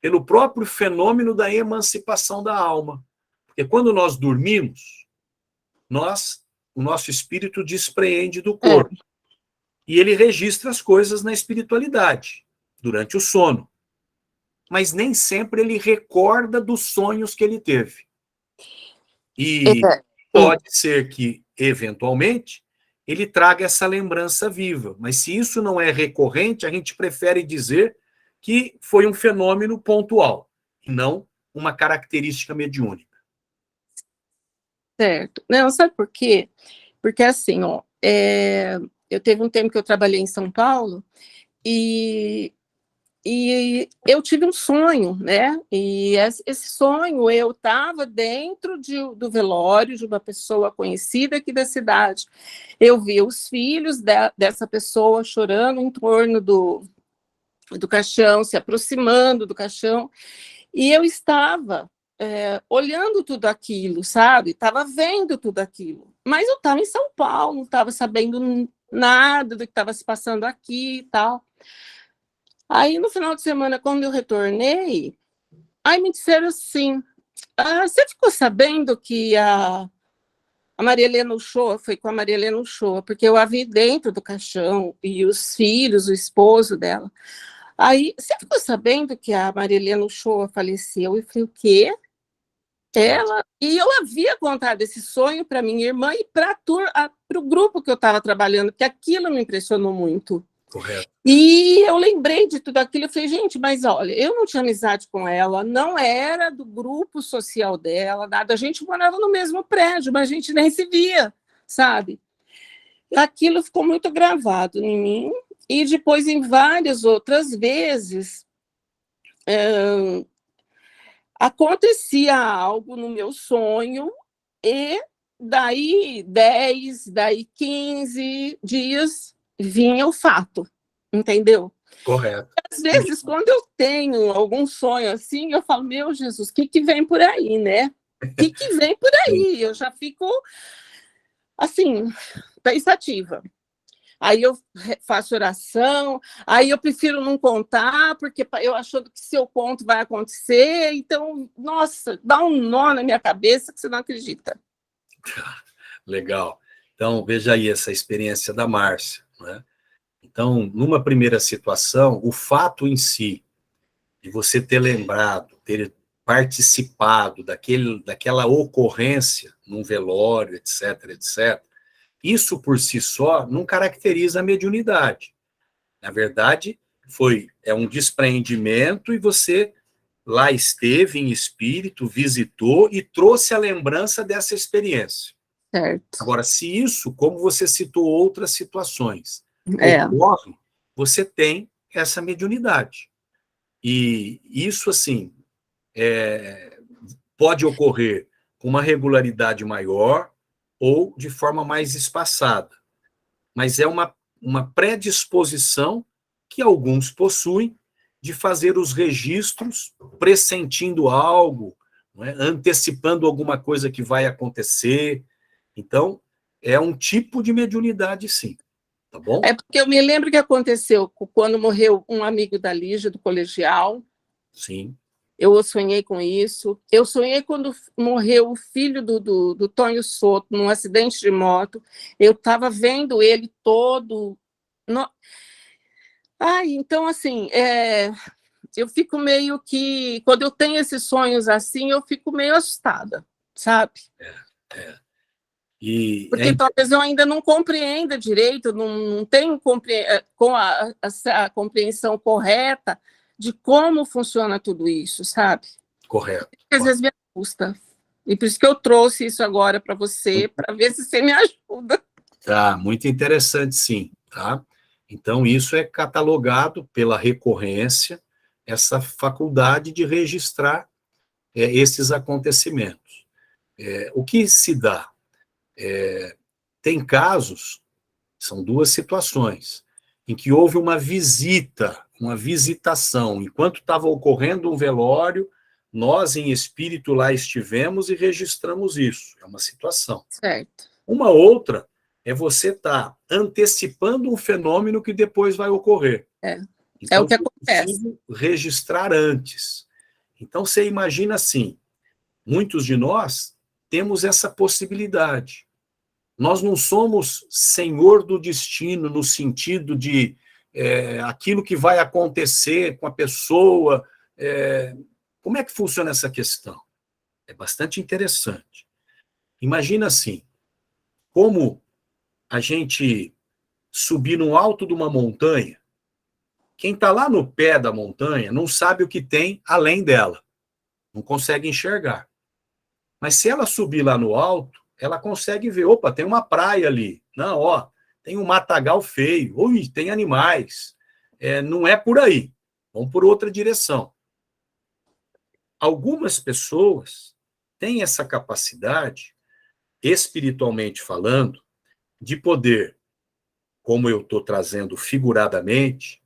pelo próprio fenômeno da emancipação da alma. Porque quando nós dormimos, o nosso espírito despreende do corpo. E ele registra as coisas na espiritualidade, durante o sono. Mas nem sempre ele recorda dos sonhos que ele teve. E pode ser que, eventualmente, ele traga essa lembrança viva. Mas se isso não é recorrente, a gente prefere dizer que foi um fenômeno pontual, e não uma característica mediúnica. Certo. Não, sabe por quê? Porque, assim, ó, eu teve um tempo que eu trabalhei em São Paulo e eu tive um sonho, né? E esse sonho, eu estava dentro do velório de uma pessoa conhecida aqui da cidade. Eu vi os filhos dessa pessoa chorando em torno do caixão, se aproximando do caixão, e eu estava olhando tudo aquilo, sabe? Estava vendo tudo aquilo. Mas eu estava em São Paulo, não estava sabendo nada do que estava se passando aqui e tal. Aí, no final de semana, quando eu retornei, aí me disseram assim, você ficou sabendo que a Maria Helena Uchoa, foi com a Maria Helena Uchoa, porque eu a vi dentro do caixão, e os filhos, o esposo dela. Aí, você ficou sabendo que a Maria Helena Uchoa faleceu? Eu falei, o quê? E eu havia contado esse sonho para minha irmã e para o grupo que eu estava trabalhando, porque aquilo me impressionou muito. Correto. E eu lembrei de tudo aquilo, eu falei, gente, mas olha, eu não tinha amizade com ela, não era do grupo social dela, nada, a gente morava no mesmo prédio, mas a gente nem se via, sabe? Aquilo ficou muito gravado em mim, e depois, em várias outras vezes, acontecia algo no meu sonho, e daí 10, daí 15 dias vinha o fato, entendeu? Correto. Às vezes, quando eu tenho algum sonho assim, eu falo, meu Jesus, o que vem por aí, né? O que vem por aí? Eu já fico, assim, pensativa. Aí eu faço oração, aí eu prefiro não contar, porque eu achando que se eu conto vai acontecer, então, nossa, dá um nó na minha cabeça que você não acredita. Legal. Então, veja aí essa experiência da Márcia, né? Então, numa primeira situação, o fato em si, de você ter lembrado, ter participado daquela ocorrência num velório, etc., etc., isso por si só não caracteriza a mediunidade. Na verdade, é um despreendimento e você lá esteve em espírito, visitou e trouxe a lembrança dessa experiência. Certo. Agora, se isso, como você citou outras situações, ocorre, você tem essa mediunidade. E isso, assim, pode ocorrer com uma regularidade maior ou de forma mais espaçada. Mas é uma predisposição que alguns possuem de fazer os registros pressentindo algo, não é? Antecipando alguma coisa que vai acontecer. Então, é um tipo de mediunidade, sim. tá bom? É porque eu me lembro que aconteceu quando morreu um amigo da Lígia, do colegial. Sim. Eu sonhei com isso. Eu sonhei quando morreu o filho do Tonho Soto, num acidente de moto. Eu estava vendo ele todo... então, assim, eu fico meio que... Quando eu tenho esses sonhos assim, eu fico meio assustada, sabe? Porque talvez eu ainda não compreenda direito, não tenho com a compreensão correta de como funciona tudo isso, sabe? Correto. Às vezes me assusta. E por isso que eu trouxe isso agora para você, para ver se você me ajuda. Tá, muito interessante, sim, tá? Então, isso é catalogado pela recorrência, essa faculdade de registrar esses acontecimentos. O que se dá? Tem casos, são duas situações, em que houve uma visitação. Enquanto estava ocorrendo um velório, nós, em espírito, lá estivemos e registramos isso. É uma situação. Certo. Uma outra é você estar antecipando um fenômeno que depois vai ocorrer. Então, o que acontece. Registrar antes. Então, você imagina assim, muitos de nós temos essa possibilidade. Nós não somos senhor do destino no sentido de aquilo que vai acontecer com a pessoa. Como é que funciona essa questão? É bastante interessante. Imagina assim, como a gente subir no alto de uma montanha, quem está lá no pé da montanha não sabe o que tem além dela, não consegue enxergar. Mas se ela subir lá no alto, ela consegue ver, opa, tem uma praia ali, não, ó, tem um matagal feio, ui, tem animais, não é por aí, vamos por outra direção. Algumas pessoas têm essa capacidade, espiritualmente falando, de poder, como eu estou trazendo figuradamente,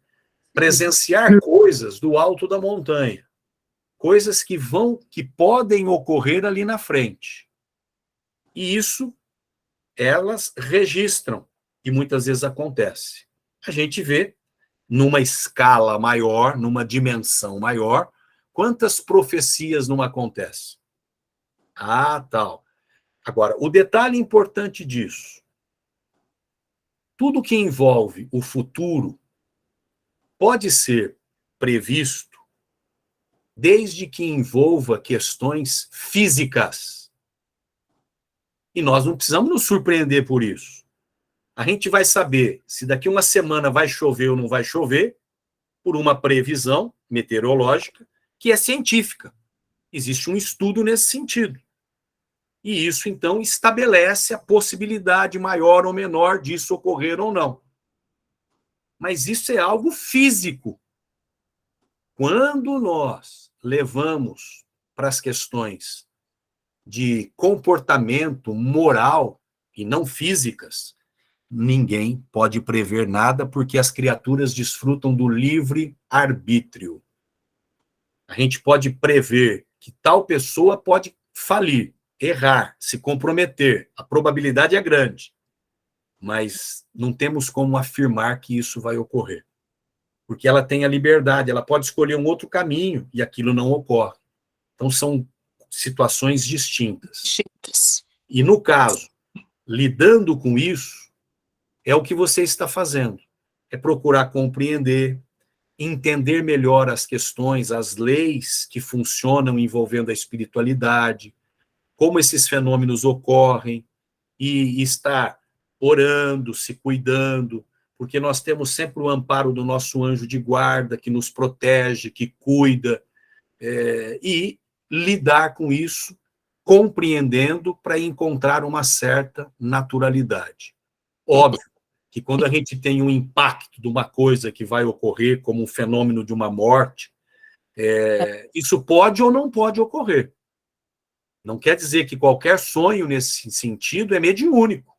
presenciar coisas do alto da montanha, coisas que podem ocorrer ali na frente. E isso elas registram, e muitas vezes acontece. A gente vê, numa escala maior, numa dimensão maior, quantas profecias não acontecem. Tal. Agora, o detalhe importante disso, tudo que envolve o futuro pode ser previsto desde que envolva questões físicas. E nós não precisamos nos surpreender por isso. A gente vai saber se daqui uma semana vai chover ou não vai chover por uma previsão meteorológica que é científica. Existe um estudo nesse sentido. E isso, então, estabelece a possibilidade maior ou menor disso ocorrer ou não. Mas isso é algo físico. Quando nós levamos para as questões de comportamento moral e não físicas, ninguém pode prever nada, porque as criaturas desfrutam do livre arbítrio. A gente pode prever que tal pessoa pode falir, errar, se comprometer. A probabilidade é grande. Mas não temos como afirmar que isso vai ocorrer. Porque ela tem a liberdade, ela pode escolher um outro caminho e aquilo não ocorre. Então, são situações distintas. E, no caso, lidando com isso, é o que você está fazendo. É procurar compreender, entender melhor as questões, as leis que funcionam envolvendo a espiritualidade, como esses fenômenos ocorrem, e estar orando, se cuidando, porque nós temos sempre o amparo do nosso anjo de guarda, que nos protege, que cuida, e lidar com isso, compreendendo para encontrar uma certa naturalidade. Óbvio que quando a gente tem um impacto de uma coisa que vai ocorrer, como um fenômeno de uma morte, isso pode ou não pode ocorrer. Não quer dizer que qualquer sonho nesse sentido é mediúnico,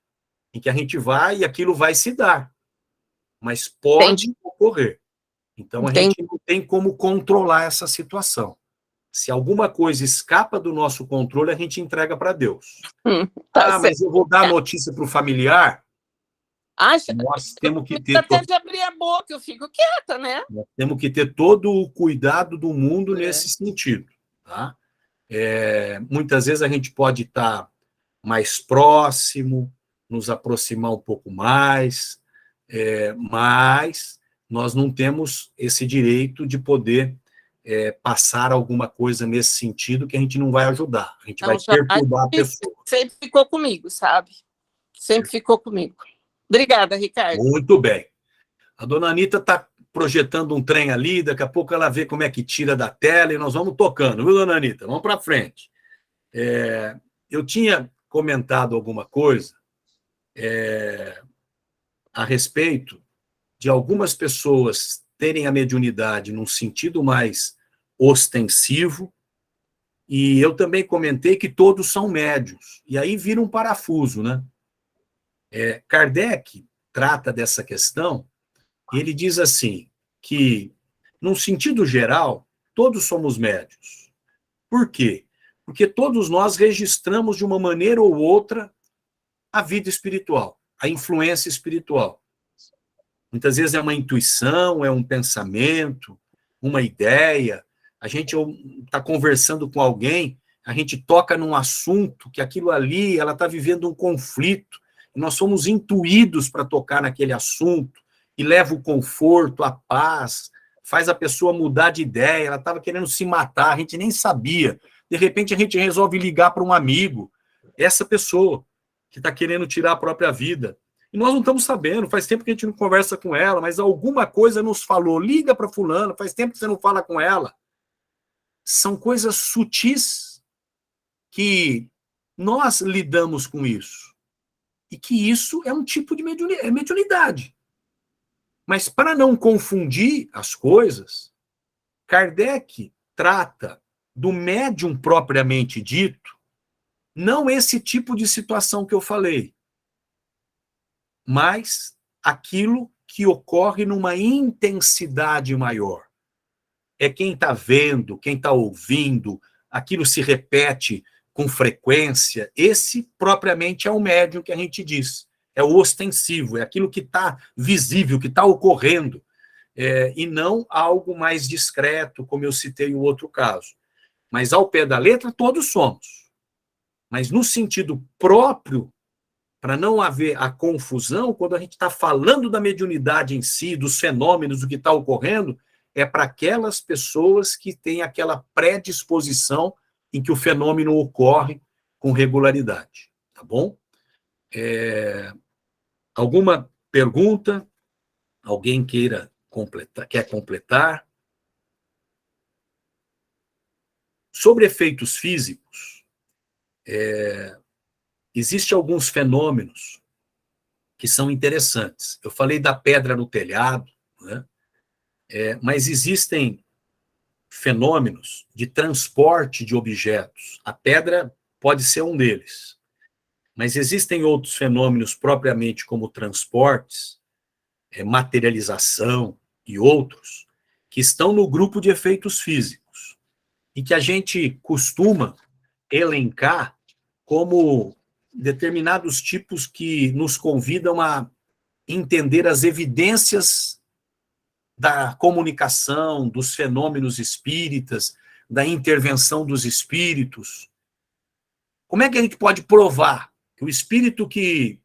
em que a gente vai e aquilo vai se dar. Mas pode ocorrer. Então, a gente não tem como controlar essa situação. Se alguma coisa escapa do nosso controle, a gente entrega para Deus. Mas eu vou dar notícia para o familiar? Acha? Nós temos que Eu ter até de abrir a boca, eu fico quieta, né? nós temos que ter todo o cuidado do mundo É. nesse sentido, tá? Muitas vezes a gente pode estar mais próximo, nos aproximar um pouco mais, mas nós não temos esse direito de poder passar alguma coisa nesse sentido que a gente não vai ajudar, a gente Não, vai perturbar a pessoa. sempre ficou comigo, sabe? Sempre ficou comigo. Obrigada, Ricardo. Muito bem. A dona Anitta está projetando um trem ali, daqui a pouco ela vê como é que tira da tela e nós vamos tocando, viu, dona Anitta? Vamos para frente. Eu tinha comentado alguma coisa a respeito de algumas pessoas terem a mediunidade num sentido mais ostensivo, e eu também comentei que todos são médiuns, e aí vira um parafuso, né? Kardec trata dessa questão, e ele diz assim, que, num sentido geral, todos somos médiuns. Por quê? Porque todos nós registramos de uma maneira ou outra a vida espiritual, a influência espiritual. Muitas vezes é uma intuição, é um pensamento, uma ideia. A gente está conversando com alguém, a gente toca num assunto que aquilo ali, ela está vivendo um conflito, e nós somos intuídos para tocar naquele assunto, e leva o conforto, a paz, faz a pessoa mudar de ideia, ela estava querendo se matar, a gente nem sabia. De repente a gente resolve ligar para um amigo, essa pessoa que está querendo tirar a própria vida. E nós não estamos sabendo, faz tempo que a gente não conversa com ela, mas alguma coisa nos falou, liga para fulano, faz tempo que você não fala com ela. São coisas sutis que nós lidamos com isso. E que isso é um tipo de mediunidade. Mas para não confundir as coisas, Kardec trata do médium propriamente dito, não esse tipo de situação que eu falei, mas aquilo que ocorre numa intensidade maior. É quem está vendo, quem está ouvindo, aquilo se repete com frequência, esse propriamente é o médium que a gente diz. É o ostensivo, é aquilo que está visível, que está ocorrendo, e não algo mais discreto, como eu citei o outro caso. Mas ao pé da letra, todos somos. Mas no sentido próprio, para não haver a confusão, quando a gente está falando da mediunidade em si, dos fenômenos, do que está ocorrendo, é para aquelas pessoas que têm aquela predisposição em que o fenômeno ocorre com regularidade. Tá bom? Alguma pergunta? Alguém quer completar? Sobre efeitos físicos, existem alguns fenômenos que são interessantes. Eu falei da pedra no telhado, né? Mas existem fenômenos de transporte de objetos. A pedra pode ser um deles. Mas existem outros fenômenos propriamente como transportes, materialização e outros, que estão no grupo de efeitos físicos e que a gente costuma elencar como determinados tipos que nos convidam a entender as evidências da comunicação, dos fenômenos espíritas, da intervenção dos espíritos. Como é que a gente pode provar que o espírito que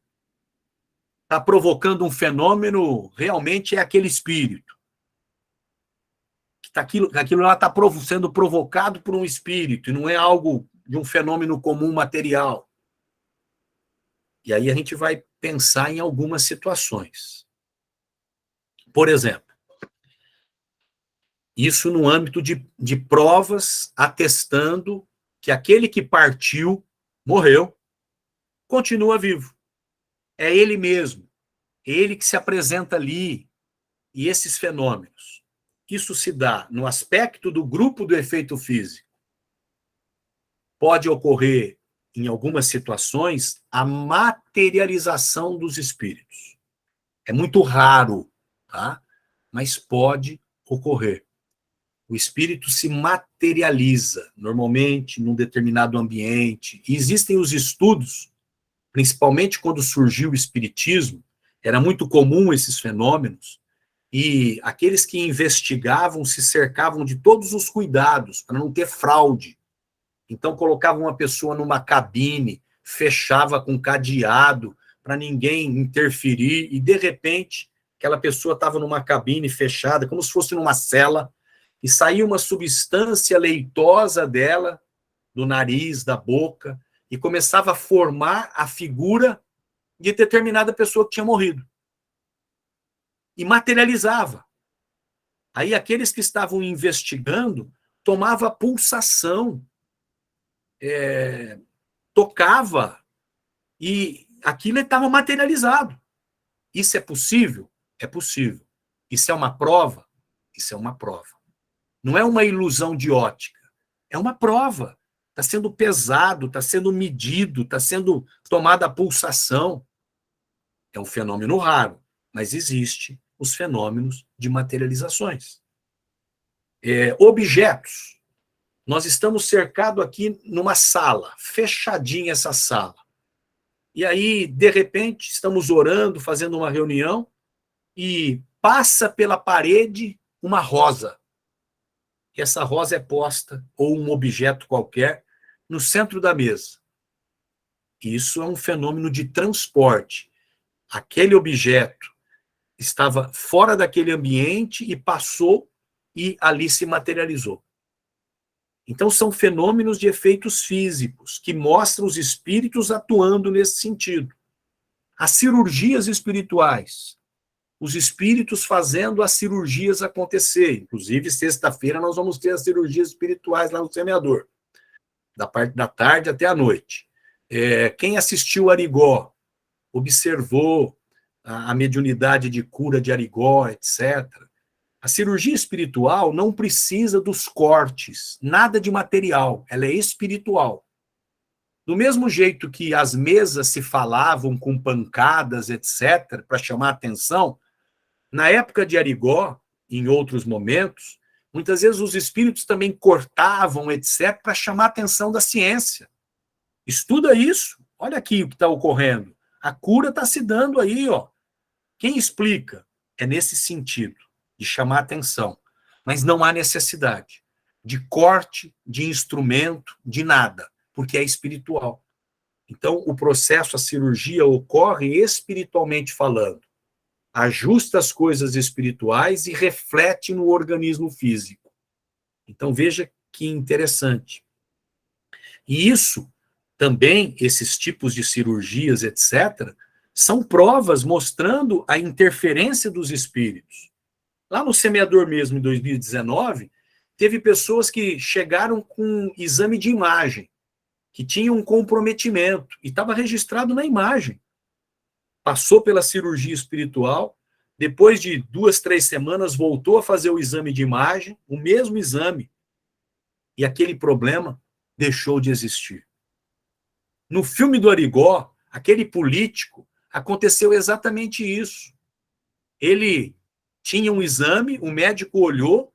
está provocando um fenômeno realmente é aquele espírito? Que aquilo lá está sendo provocado por um espírito, e não é algo de um fenômeno comum material. E aí a gente vai pensar em algumas situações. Por exemplo, isso no âmbito de provas atestando que aquele que partiu, morreu, continua vivo. É ele mesmo, é ele que se apresenta ali. E esses fenômenos, isso se dá no aspecto do grupo do efeito físico. Pode ocorrer, em algumas situações, a materialização dos espíritos. É muito raro, tá? Mas pode ocorrer. O espírito se materializa, normalmente, num determinado ambiente. E existem os estudos, principalmente quando surgiu o espiritismo, Era muito comum esses fenômenos, e aqueles que investigavam se cercavam de todos os cuidados para não ter fraude. Então, colocavam uma pessoa numa cabine, fechava com cadeado, para ninguém interferir, e, de repente, aquela pessoa estava numa cabine fechada, como se fosse numa cela, e saía uma substância leitosa dela, do nariz, da boca, e começava a formar a figura de determinada pessoa que tinha morrido. E materializava. Aí aqueles que estavam investigando tomavam a pulsação, tocava, e aquilo estava materializado. Isso é possível? É possível. Isso é uma prova? Isso é uma prova. Não é uma ilusão de ótica, é uma prova. Está sendo pesado, está sendo medido, está sendo tomada a pulsação. É um fenômeno raro, mas existe os fenômenos de materializações. Objetos. Nós estamos cercados aqui numa sala, fechadinha essa sala. E aí, de repente, estamos orando, fazendo uma reunião, e passa pela parede uma rosa. E essa rosa é posta, ou um objeto qualquer, no centro da mesa. Isso é um fenômeno de transporte. Aquele objeto estava fora daquele ambiente e passou e ali se materializou. Então, são fenômenos de efeitos físicos que mostram os espíritos atuando nesse sentido. As cirurgias espirituais, os espíritos fazendo as cirurgias acontecer. Inclusive, sexta-feira nós vamos ter as cirurgias espirituais lá no Semeador, da parte da tarde até a noite. Quem assistiu Arigó, observou a mediunidade de cura de Arigó, etc. A cirurgia espiritual não precisa dos cortes, nada de material, ela é espiritual. Do mesmo jeito que as mesas se falavam com pancadas, etc., para chamar atenção, na época de Arigó, em outros momentos, muitas vezes os espíritos também cortavam, etc., para chamar a atenção da ciência. Estuda isso, olha aqui o que está ocorrendo. A cura está se dando aí, ó. Quem explica? É nesse sentido, de chamar atenção. Mas não há necessidade de corte, de instrumento, de nada, porque é espiritual. Então, o processo, a cirurgia, ocorre espiritualmente falando. Ajusta as coisas espirituais e reflete no organismo físico. Então, veja que interessante. E isso, também, esses tipos de cirurgias, etc., são provas mostrando a interferência dos espíritos. Lá no Semeador mesmo, em 2019, teve pessoas que chegaram com exame de imagem, que tinham um comprometimento, e estava registrado na imagem. Passou pela cirurgia espiritual, depois de 2, 3 semanas, voltou a fazer o exame de imagem, o mesmo exame, e aquele problema deixou de existir. No filme do Arigó, aquele político, aconteceu exatamente isso. Ele tinha um exame, o médico olhou,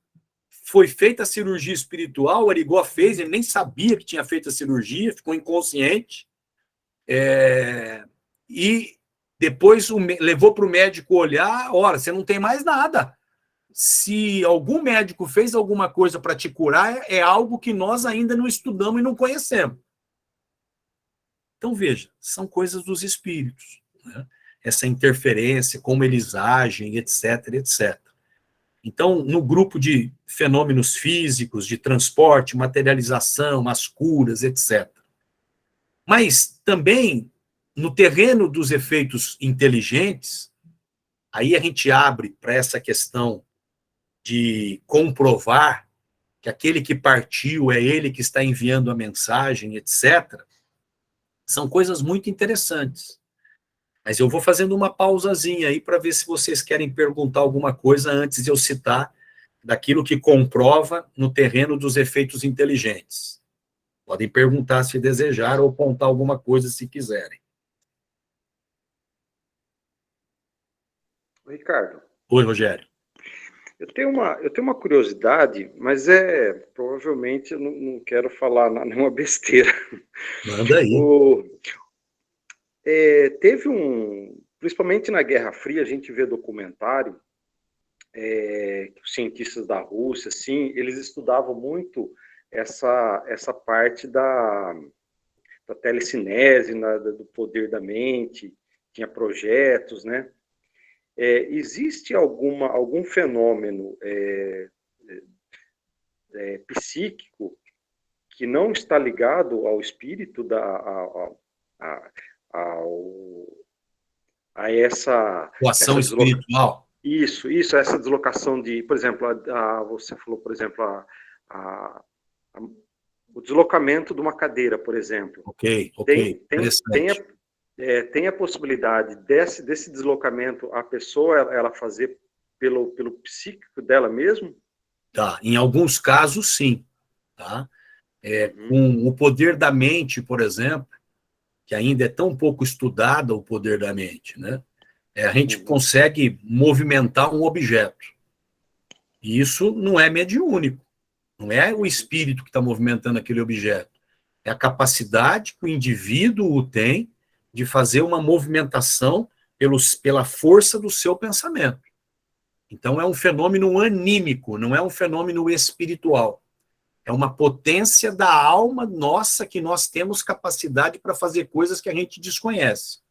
foi feita a cirurgia espiritual, o Arigó fez, ele nem sabia que tinha feito a cirurgia, ficou inconsciente, e depois levou para o médico olhar, olha, você não tem mais nada. Se algum médico fez alguma coisa para te curar, é algo que nós ainda não estudamos e não conhecemos. Então, veja, são coisas dos espíritos, né? Essa interferência, como eles agem, etc., etc. Então, no grupo de fenômenos físicos, de transporte, materialização, as curas, etc. Mas também, no terreno dos efeitos inteligentes, aí a gente abre para essa questão de comprovar que aquele que partiu é ele que está enviando a mensagem, etc. São coisas muito interessantes. Mas eu vou fazendo uma pausazinha aí para ver se vocês querem perguntar alguma coisa antes de eu citar daquilo que comprova no terreno dos efeitos inteligentes. Podem perguntar se desejar ou apontar alguma coisa se quiserem. Ricardo. Oi, Rogério. Eu tenho uma curiosidade, mas provavelmente eu não quero falar nenhuma besteira. Manda aí. Teve um principalmente na Guerra Fria, a gente vê documentário, os cientistas da Rússia, assim, eles estudavam muito essa parte da telecinese, do poder da mente, tinha projetos, né? Existe algum fenômeno psíquico que não está ligado ao espírito, a essa... Ação espiritual. Isso, essa deslocação de, por exemplo, você falou, por exemplo, o deslocamento de uma cadeira, por exemplo. Ok. Tem a possibilidade desse deslocamento, a pessoa ela fazer pelo psíquico dela mesmo? Tá, em alguns casos, sim. Tá? Com o poder da mente, por exemplo, que ainda é tão pouco estudado o poder da mente, né? A gente consegue movimentar um objeto. E isso não é mediúnico. Não é o espírito que está movimentando aquele objeto. É a capacidade que o indivíduo tem de fazer uma movimentação pela força do seu pensamento. Então, é um fenômeno anímico, não é um fenômeno espiritual. É uma potência da alma nossa que nós temos capacidade para fazer coisas que a gente desconhece.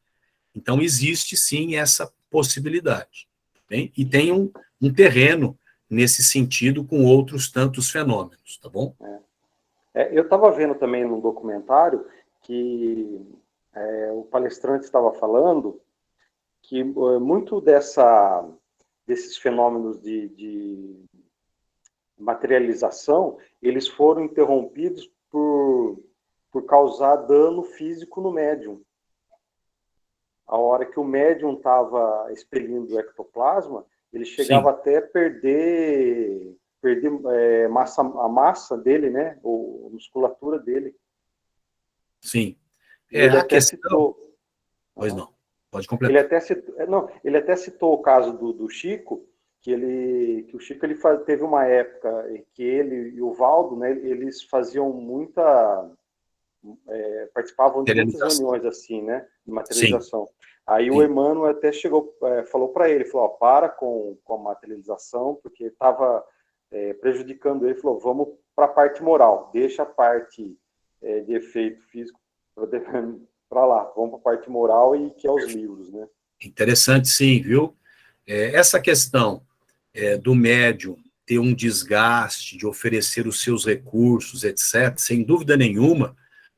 Então, existe, sim, essa possibilidade. E tem um terreno nesse sentido com outros tantos fenômenos, tá bom? Eu estava vendo também num documentário que o palestrante estava falando que muito desses fenômenos de materialização, eles foram interrompidos por causar dano físico no médium. A hora que o médium estava expelindo o ectoplasma, ele chegava até a perder a massa dele, né? A musculatura dele. Sim. Ele a até questão... citou... Pois não, pode completar. Ele até citou o caso do Chico, que o Chico teve uma época em que ele e o Valdo, né, eles faziam participavam de muitas reuniões assim, né, de materialização. Sim. Aí o Emmanuel até falou para ele, falou, para com a materialização, porque estava prejudicando ele, falou, vamos para a parte moral, deixa a parte de efeito físico para lá, vamos para a parte moral e que é os livros, né. Interessante, sim, viu? Essa questão do médium ter um desgaste, de oferecer os seus recursos, etc., sem dúvida nenhuma,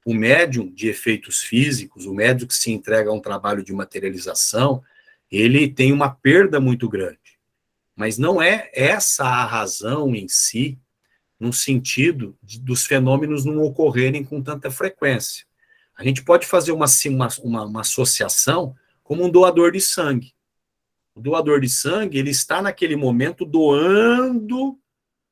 o médium de efeitos físicos, o médium que se entrega a um trabalho de materialização, ele tem uma perda muito grande. Mas não é essa a razão em si, no sentido dos fenômenos não ocorrerem com tanta frequência. A gente pode fazer uma associação como um doador de sangue. O doador de sangue, ele está naquele momento doando,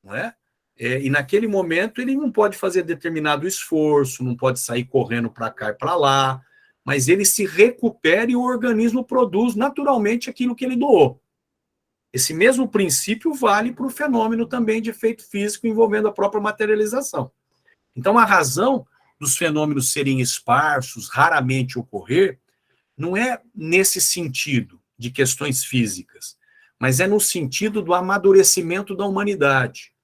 não é? E naquele momento ele não pode fazer determinado esforço, não pode sair correndo para cá e para lá, mas ele se recupera e o organismo produz naturalmente aquilo que ele doou. Esse mesmo princípio vale para o fenômeno também de efeito físico envolvendo a própria materialização. Então, a razão dos fenômenos serem esparsos, raramente ocorrer, não é nesse sentido de questões físicas, mas é no sentido do amadurecimento da humanidade.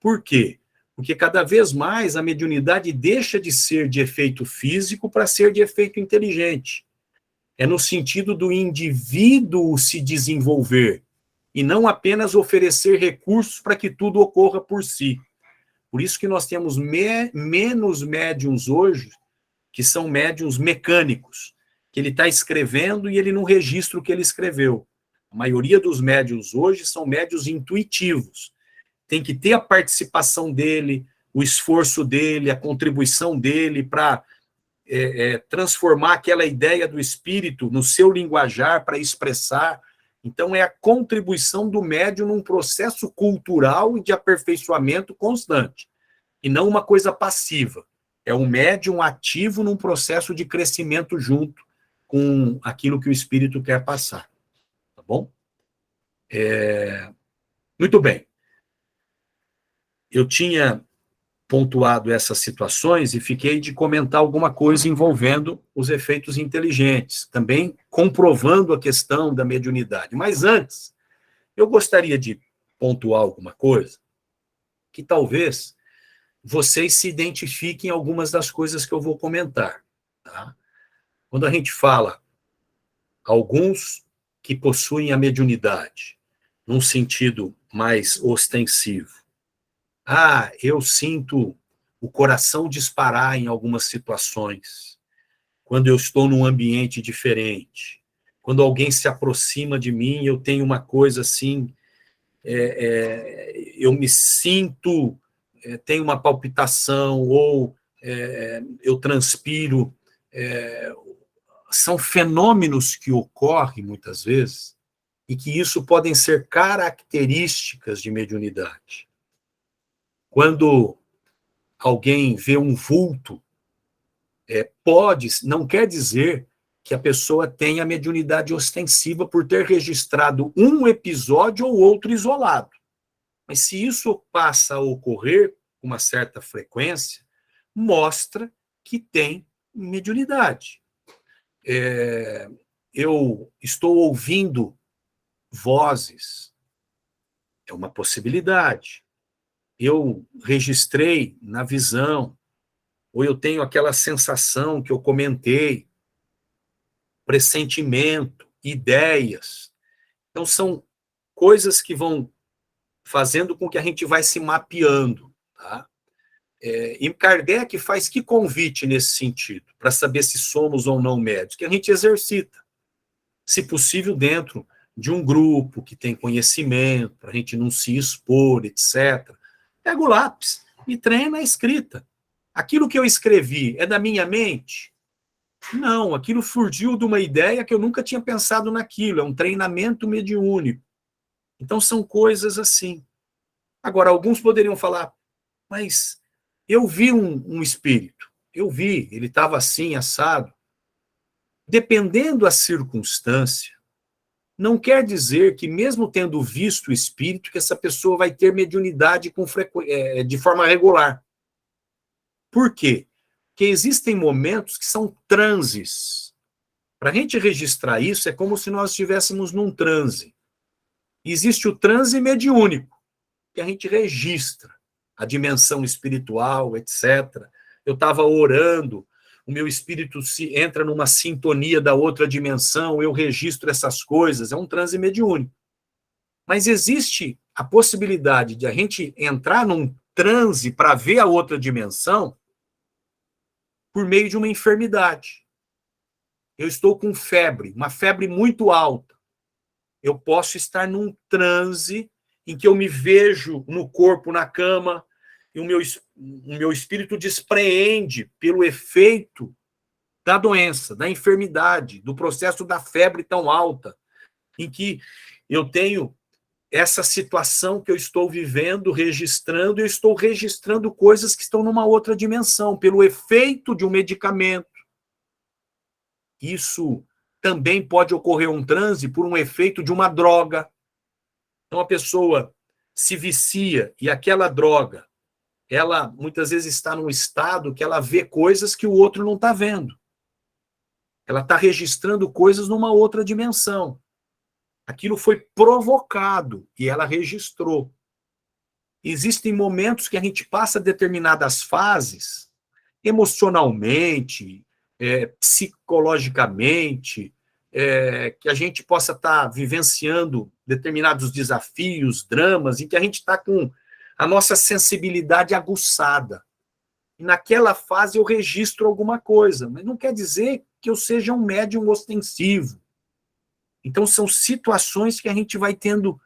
Por quê? Porque cada vez mais a mediunidade deixa de ser de efeito físico para ser de efeito inteligente. É no sentido do indivíduo se desenvolver e não apenas oferecer recursos para que tudo ocorra por si. Por isso que nós temos menos médiuns hoje, que são médiuns mecânicos, que ele está escrevendo e ele não registra o que ele escreveu. A maioria dos médiuns hoje são médiuns intuitivos. Tem que ter a participação dele, o esforço dele, a contribuição dele para transformar aquela ideia do espírito no seu linguajar para expressar. Então, é a contribuição do médium num processo cultural e de aperfeiçoamento constante, e não uma coisa passiva. É um médium ativo num processo de crescimento junto com aquilo que o espírito quer passar. Tá bom? Muito bem. Eu tinha pontuado essas situações e fiquei de comentar alguma coisa envolvendo os efeitos inteligentes, também comprovando a questão da mediunidade. Mas antes, eu gostaria de pontuar alguma coisa que talvez vocês se identifiquem em algumas das coisas que eu vou comentar. Tá? Quando a gente fala alguns que possuem a mediunidade, num sentido mais ostensivo, eu sinto o coração disparar em algumas situações, quando eu estou num ambiente diferente, quando alguém se aproxima de mim, eu tenho uma coisa assim, eu me sinto, tenho uma palpitação, ou eu transpiro, são fenômenos que ocorrem muitas vezes, e que isso podem ser características de mediunidade. Quando alguém vê um vulto, não quer dizer que a pessoa tenha mediunidade ostensiva por ter registrado um episódio ou outro isolado. Mas se isso passa a ocorrer com uma certa frequência, mostra que tem mediunidade. Eu estou ouvindo vozes, é uma possibilidade. Eu registrei na visão, ou eu tenho aquela sensação que eu comentei, pressentimento, ideias. Então, são coisas que vão fazendo com que a gente vai se mapeando. Tá? E Kardec faz que convite nesse sentido, para saber se somos ou não médios, que a gente exercita, se possível dentro de um grupo que tem conhecimento, para a gente não se expor, etc. Pega o lápis e treina a escrita. Aquilo que eu escrevi é da minha mente? Não, aquilo surgiu de uma ideia que eu nunca tinha pensado naquilo, é um treinamento mediúnico. Então são coisas assim. Agora, alguns poderiam falar, mas eu vi um espírito, ele estava assim, assado. Dependendo da circunstância, não quer dizer que, mesmo tendo visto o espírito, que essa pessoa vai ter mediunidade de forma regular. Por quê? Porque existem momentos que são transes. Para a gente registrar isso, é como se nós estivéssemos num transe. Existe o transe mediúnico, que a gente registra a dimensão espiritual, etc. Eu estava orando, o meu espírito entra numa sintonia da outra dimensão, eu registro essas coisas, é um transe mediúnico. Mas existe a possibilidade de a gente entrar num transe para ver a outra dimensão por meio de uma enfermidade. Eu estou com febre, uma febre muito alta. Eu posso estar num transe em que eu me vejo no corpo, na cama, e o meu espírito despreende pelo efeito da doença, da enfermidade, do processo da febre tão alta, em que eu tenho essa situação que eu estou vivendo, registrando, e eu estou registrando coisas que estão numa outra dimensão, pelo efeito de um medicamento. Isso também pode ocorrer um transe por um efeito de uma droga. Então a pessoa se vicia e aquela droga, ela muitas vezes está num estado que ela vê coisas que o outro não está vendo. Ela está registrando coisas numa outra dimensão. Aquilo foi provocado e ela registrou. Existem momentos que a gente passa determinadas fases, emocionalmente, psicologicamente, que a gente possa estar vivenciando determinados desafios, dramas, em que a gente está com a nossa sensibilidade aguçada. E naquela fase eu registro alguma coisa, mas não quer dizer que eu seja um médium ostensivo. Então são situações que a gente vai tendo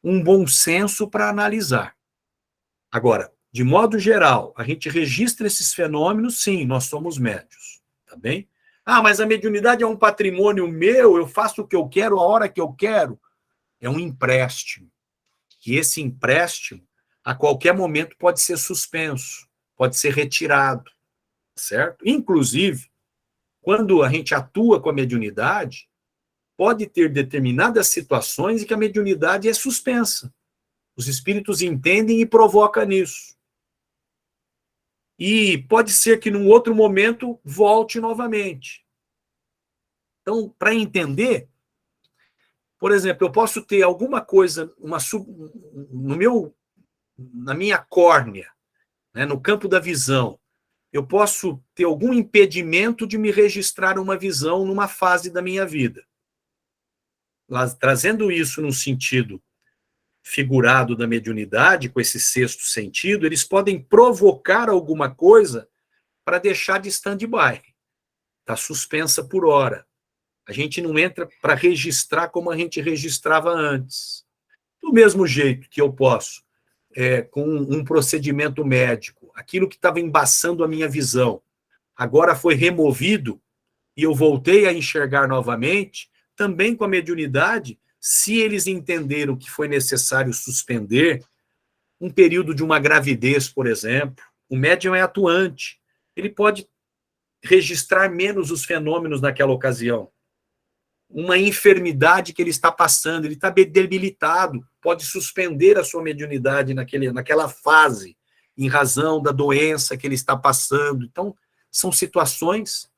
um bom senso para analisar. Agora, de modo geral, a gente registra esses fenômenos, sim, nós somos médios, tá bem? Mas a mediunidade é um patrimônio meu, eu faço o que eu quero, a hora que eu quero. É um empréstimo. E esse empréstimo, a qualquer momento, pode ser suspenso, pode ser retirado, certo? Inclusive, quando a gente atua com a mediunidade, pode ter determinadas situações em que a mediunidade é suspensa. Os espíritos entendem e provocam nisso. e pode ser que num outro momento volte novamente. Então, para entender, por exemplo, eu posso ter alguma coisa, na minha córnea, né, no campo da visão, eu posso ter algum impedimento de me registrar uma visão numa fase da minha vida. Trazendo isso no sentido figurado da mediunidade, com esse sexto sentido, eles podem provocar alguma coisa para deixar de stand-by. Está suspensa por hora. A gente não entra para registrar como a gente registrava antes. Do mesmo jeito que eu posso, com um procedimento médico, aquilo que estava embaçando a minha visão, agora foi removido e eu voltei a enxergar novamente, também com a mediunidade, se eles entenderam que foi necessário suspender um período de uma gravidez, por exemplo, o médium é atuante, ele pode registrar menos os fenômenos naquela ocasião. Uma enfermidade que ele está passando, ele está debilitado, pode suspender a sua mediunidade naquela fase, em razão da doença que ele está passando. Então, são situações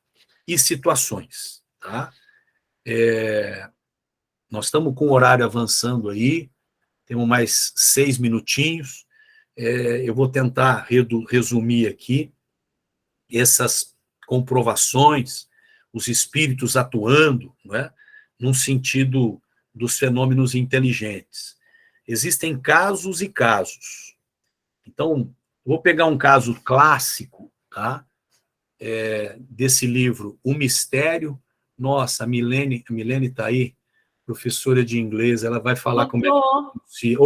e situações. Tá? Nós estamos com o horário avançando aí, temos mais 6 minutinhos. Eu vou tentar resumir aqui essas comprovações, os espíritos atuando, não é? Num sentido dos fenômenos inteligentes. Existem casos e casos. Então, vou pegar um caso clássico, tá? Desse livro, O Mistério. Nossa, a Milene está aí, professora de inglês, ela vai falar como é que...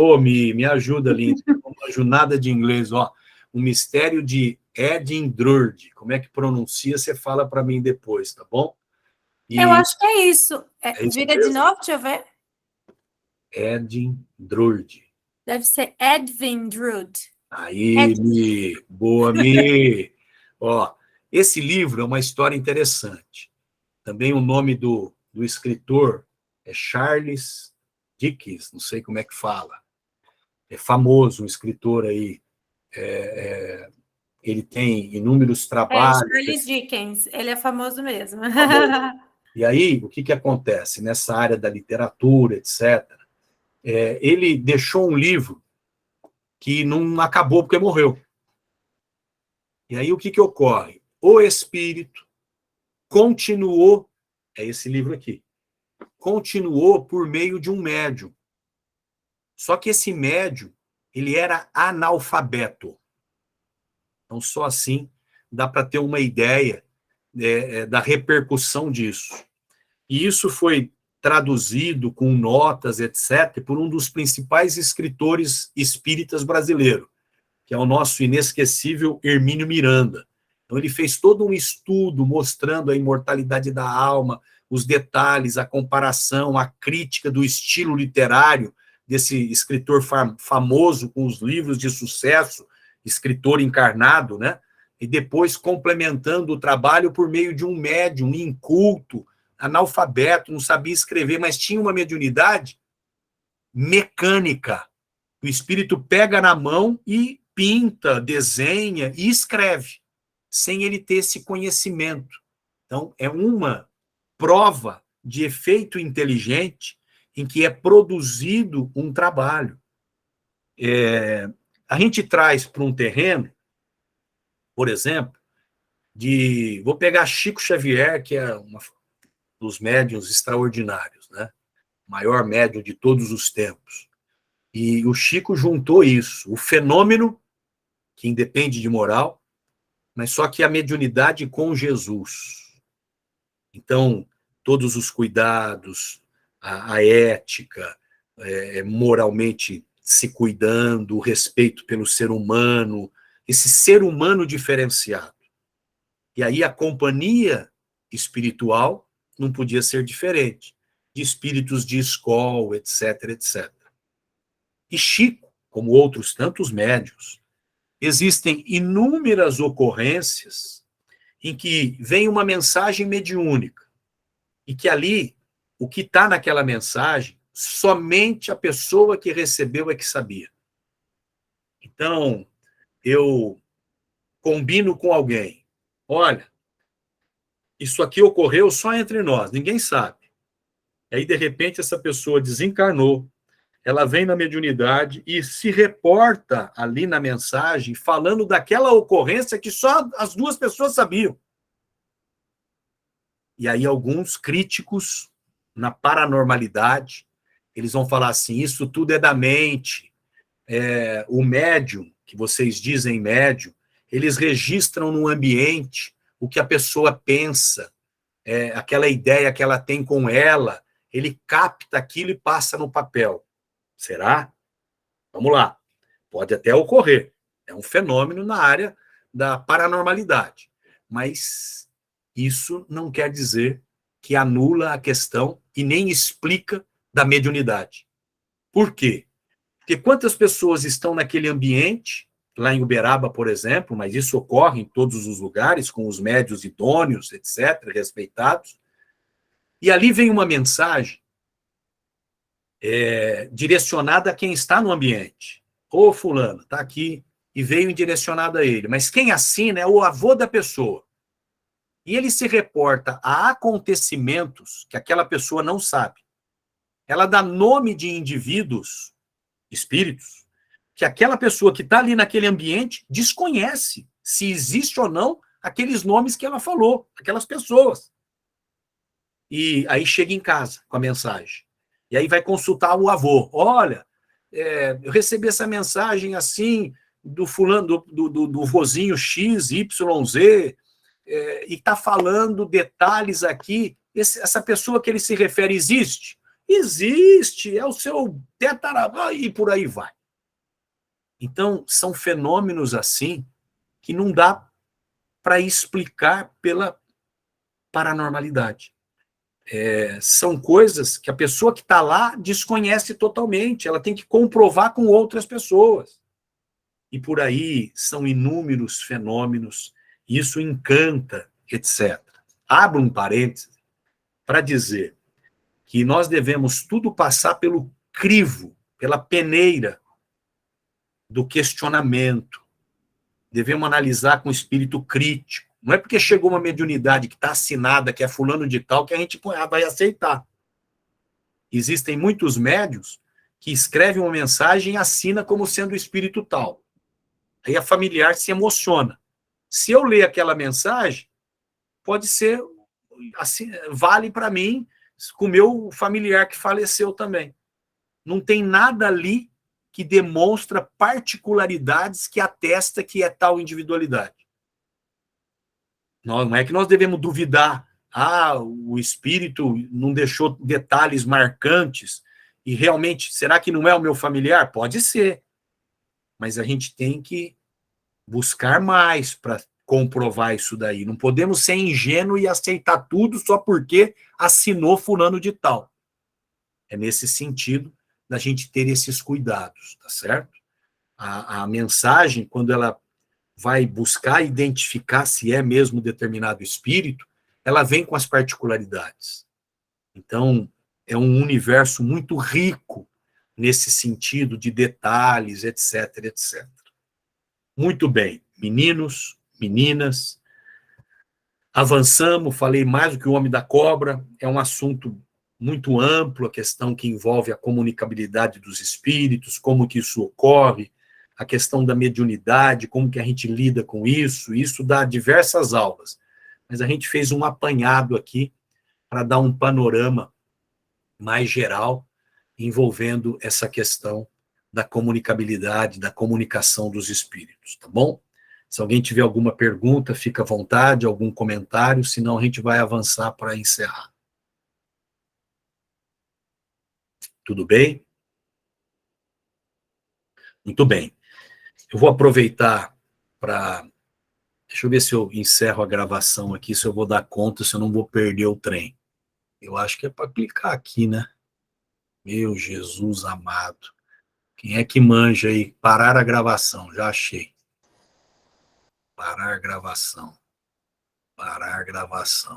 me ajuda, Linda, não manjo nada de inglês, ó. O Mistério de Edinburgh. Como é que pronuncia, você fala para mim depois, tá bom? Eu acho que é isso. isso Diga mesmo? de novo, deixa eu ver. Edinburgh. Deve ser Edvindrud. Aí, boa, Mi. Ó, esse livro é uma história interessante. Também o nome do escritor é Charles Dickens, não sei como é que fala. É famoso, um escritor aí. Ele tem inúmeros trabalhos. Charles Dickens, ele é famoso mesmo. E aí, o que acontece? Nessa área da literatura, etc., ele deixou um livro que não acabou porque morreu. E aí, o que ocorre? O espírito continuou, é esse livro aqui, continuou por meio de um médium. Só que esse médium, ele era analfabeto. Então, só assim dá para ter uma ideia da repercussão disso. E isso foi traduzido com notas, etc., por um dos principais escritores espíritas brasileiros, que é o nosso inesquecível Hermínio Miranda. Então, ele fez todo um estudo mostrando a imortalidade da alma, os detalhes, a comparação, a crítica do estilo literário desse escritor famoso com os livros de sucesso, escritor encarnado, né? E depois complementando o trabalho por meio de um médium inculto, analfabeto, não sabia escrever, mas tinha uma mediunidade mecânica. O espírito pega na mão e pinta, desenha e escreve, sem ele ter esse conhecimento. Então, é uma prova de efeito inteligente em que é produzido um trabalho. A gente traz para um terreno, por exemplo, vou pegar Chico Xavier, que é um dos médiuns extraordinários, né? O maior médium de todos os tempos. E o Chico juntou isso, o fenômeno, que independe de moral, mas só que a mediunidade com Jesus. Então, todos os cuidados, a ética, moralmente se cuidando, o respeito pelo ser humano, esse ser humano diferenciado. E aí a companhia espiritual não podia ser diferente, de espíritos de escola, etc, etc. E Chico, como outros tantos médiuns, existem inúmeras ocorrências em que vem uma mensagem mediúnica, e que ali, o que está naquela mensagem, somente a pessoa que recebeu é que sabia. Então, eu combino com alguém. Olha, isso aqui ocorreu só entre nós, ninguém sabe. E aí, de repente, essa pessoa desencarnou, ela vem na mediunidade e se reporta ali na mensagem falando daquela ocorrência que só as duas pessoas sabiam. E aí alguns críticos na paranormalidade, eles vão falar assim, isso tudo é da mente. O médium, que vocês dizem médium, eles registram no ambiente o que a pessoa pensa, aquela ideia que ela tem com ela, ele capta aquilo e passa no papel. Será? Vamos lá. Pode até ocorrer. É um fenômeno na área da paranormalidade. Mas isso não quer dizer que anula a questão e nem explica da mediunidade. Por quê? Porque quantas pessoas estão naquele ambiente, lá em Uberaba, por exemplo, mas isso ocorre em todos os lugares, com os médios idôneos, etc., respeitados, e ali vem uma mensagem direcionada a quem está no ambiente. Ô, fulano, está aqui, e veio direcionada a ele. Mas quem assina é o avô da pessoa. E ele se reporta a acontecimentos que aquela pessoa não sabe. Ela dá nome de indivíduos, espíritos, que aquela pessoa que está ali naquele ambiente desconhece se existe ou não aqueles nomes que ela falou, aquelas pessoas. E aí chega em casa com a mensagem. E aí vai consultar o avô. Olha, eu recebi essa mensagem assim, do fulano, do vozinho X, Y, Z, e está falando detalhes aqui. Essa pessoa que ele se refere existe? Existe, é o seu tetaravó, e por aí vai. Então, são fenômenos assim que não dá para explicar pela paranormalidade. São coisas que a pessoa que está lá desconhece totalmente, ela tem que comprovar com outras pessoas. E por aí são inúmeros fenômenos, isso encanta, etc. Abro um parênteses para dizer que nós devemos tudo passar pelo crivo, pela peneira do questionamento. Devemos analisar com espírito crítico. Não é porque chegou uma mediunidade que está assinada, que é fulano de tal, que a gente vai aceitar. Existem muitos médiuns que escrevem uma mensagem e assina como sendo o espírito tal. Aí a familiar se emociona. Se eu ler aquela mensagem, pode ser, assim, vale para mim, com o meu familiar que faleceu também. Não tem nada ali que demonstra particularidades que atesta que é tal individualidade. Não é que nós devemos duvidar, o espírito não deixou detalhes marcantes, e realmente, será que não é o meu familiar? Pode ser. Mas a gente tem que buscar mais para comprovar isso daí. Não podemos ser ingênuo e aceitar tudo só porque assinou fulano de tal. É nesse sentido da gente ter esses cuidados, tá certo? A mensagem, quando ela vai buscar identificar se é mesmo determinado espírito, ela vem com as particularidades. Então, é um universo muito rico nesse sentido de detalhes, etc, etc. Muito bem, meninos, meninas, avançamos, falei mais do que o Homem da Cobra, é um assunto muito amplo, a questão que envolve a comunicabilidade dos espíritos, como que isso ocorre, a questão da mediunidade, como que a gente lida com isso dá diversas aulas. Mas a gente fez um apanhado aqui para dar um panorama mais geral envolvendo essa questão da comunicabilidade, da comunicação dos espíritos, tá bom? Se alguém tiver alguma pergunta, fica à vontade, algum comentário, senão a gente vai avançar para encerrar. Tudo bem? Muito bem. Eu vou aproveitar para... Deixa eu ver se eu encerro a gravação aqui, se eu vou dar conta, se eu não vou perder o trem. Eu acho que é para clicar aqui, né? Meu Jesus amado. Quem é que manja aí? Parar a gravação, já achei. Parar gravação. Parar gravação.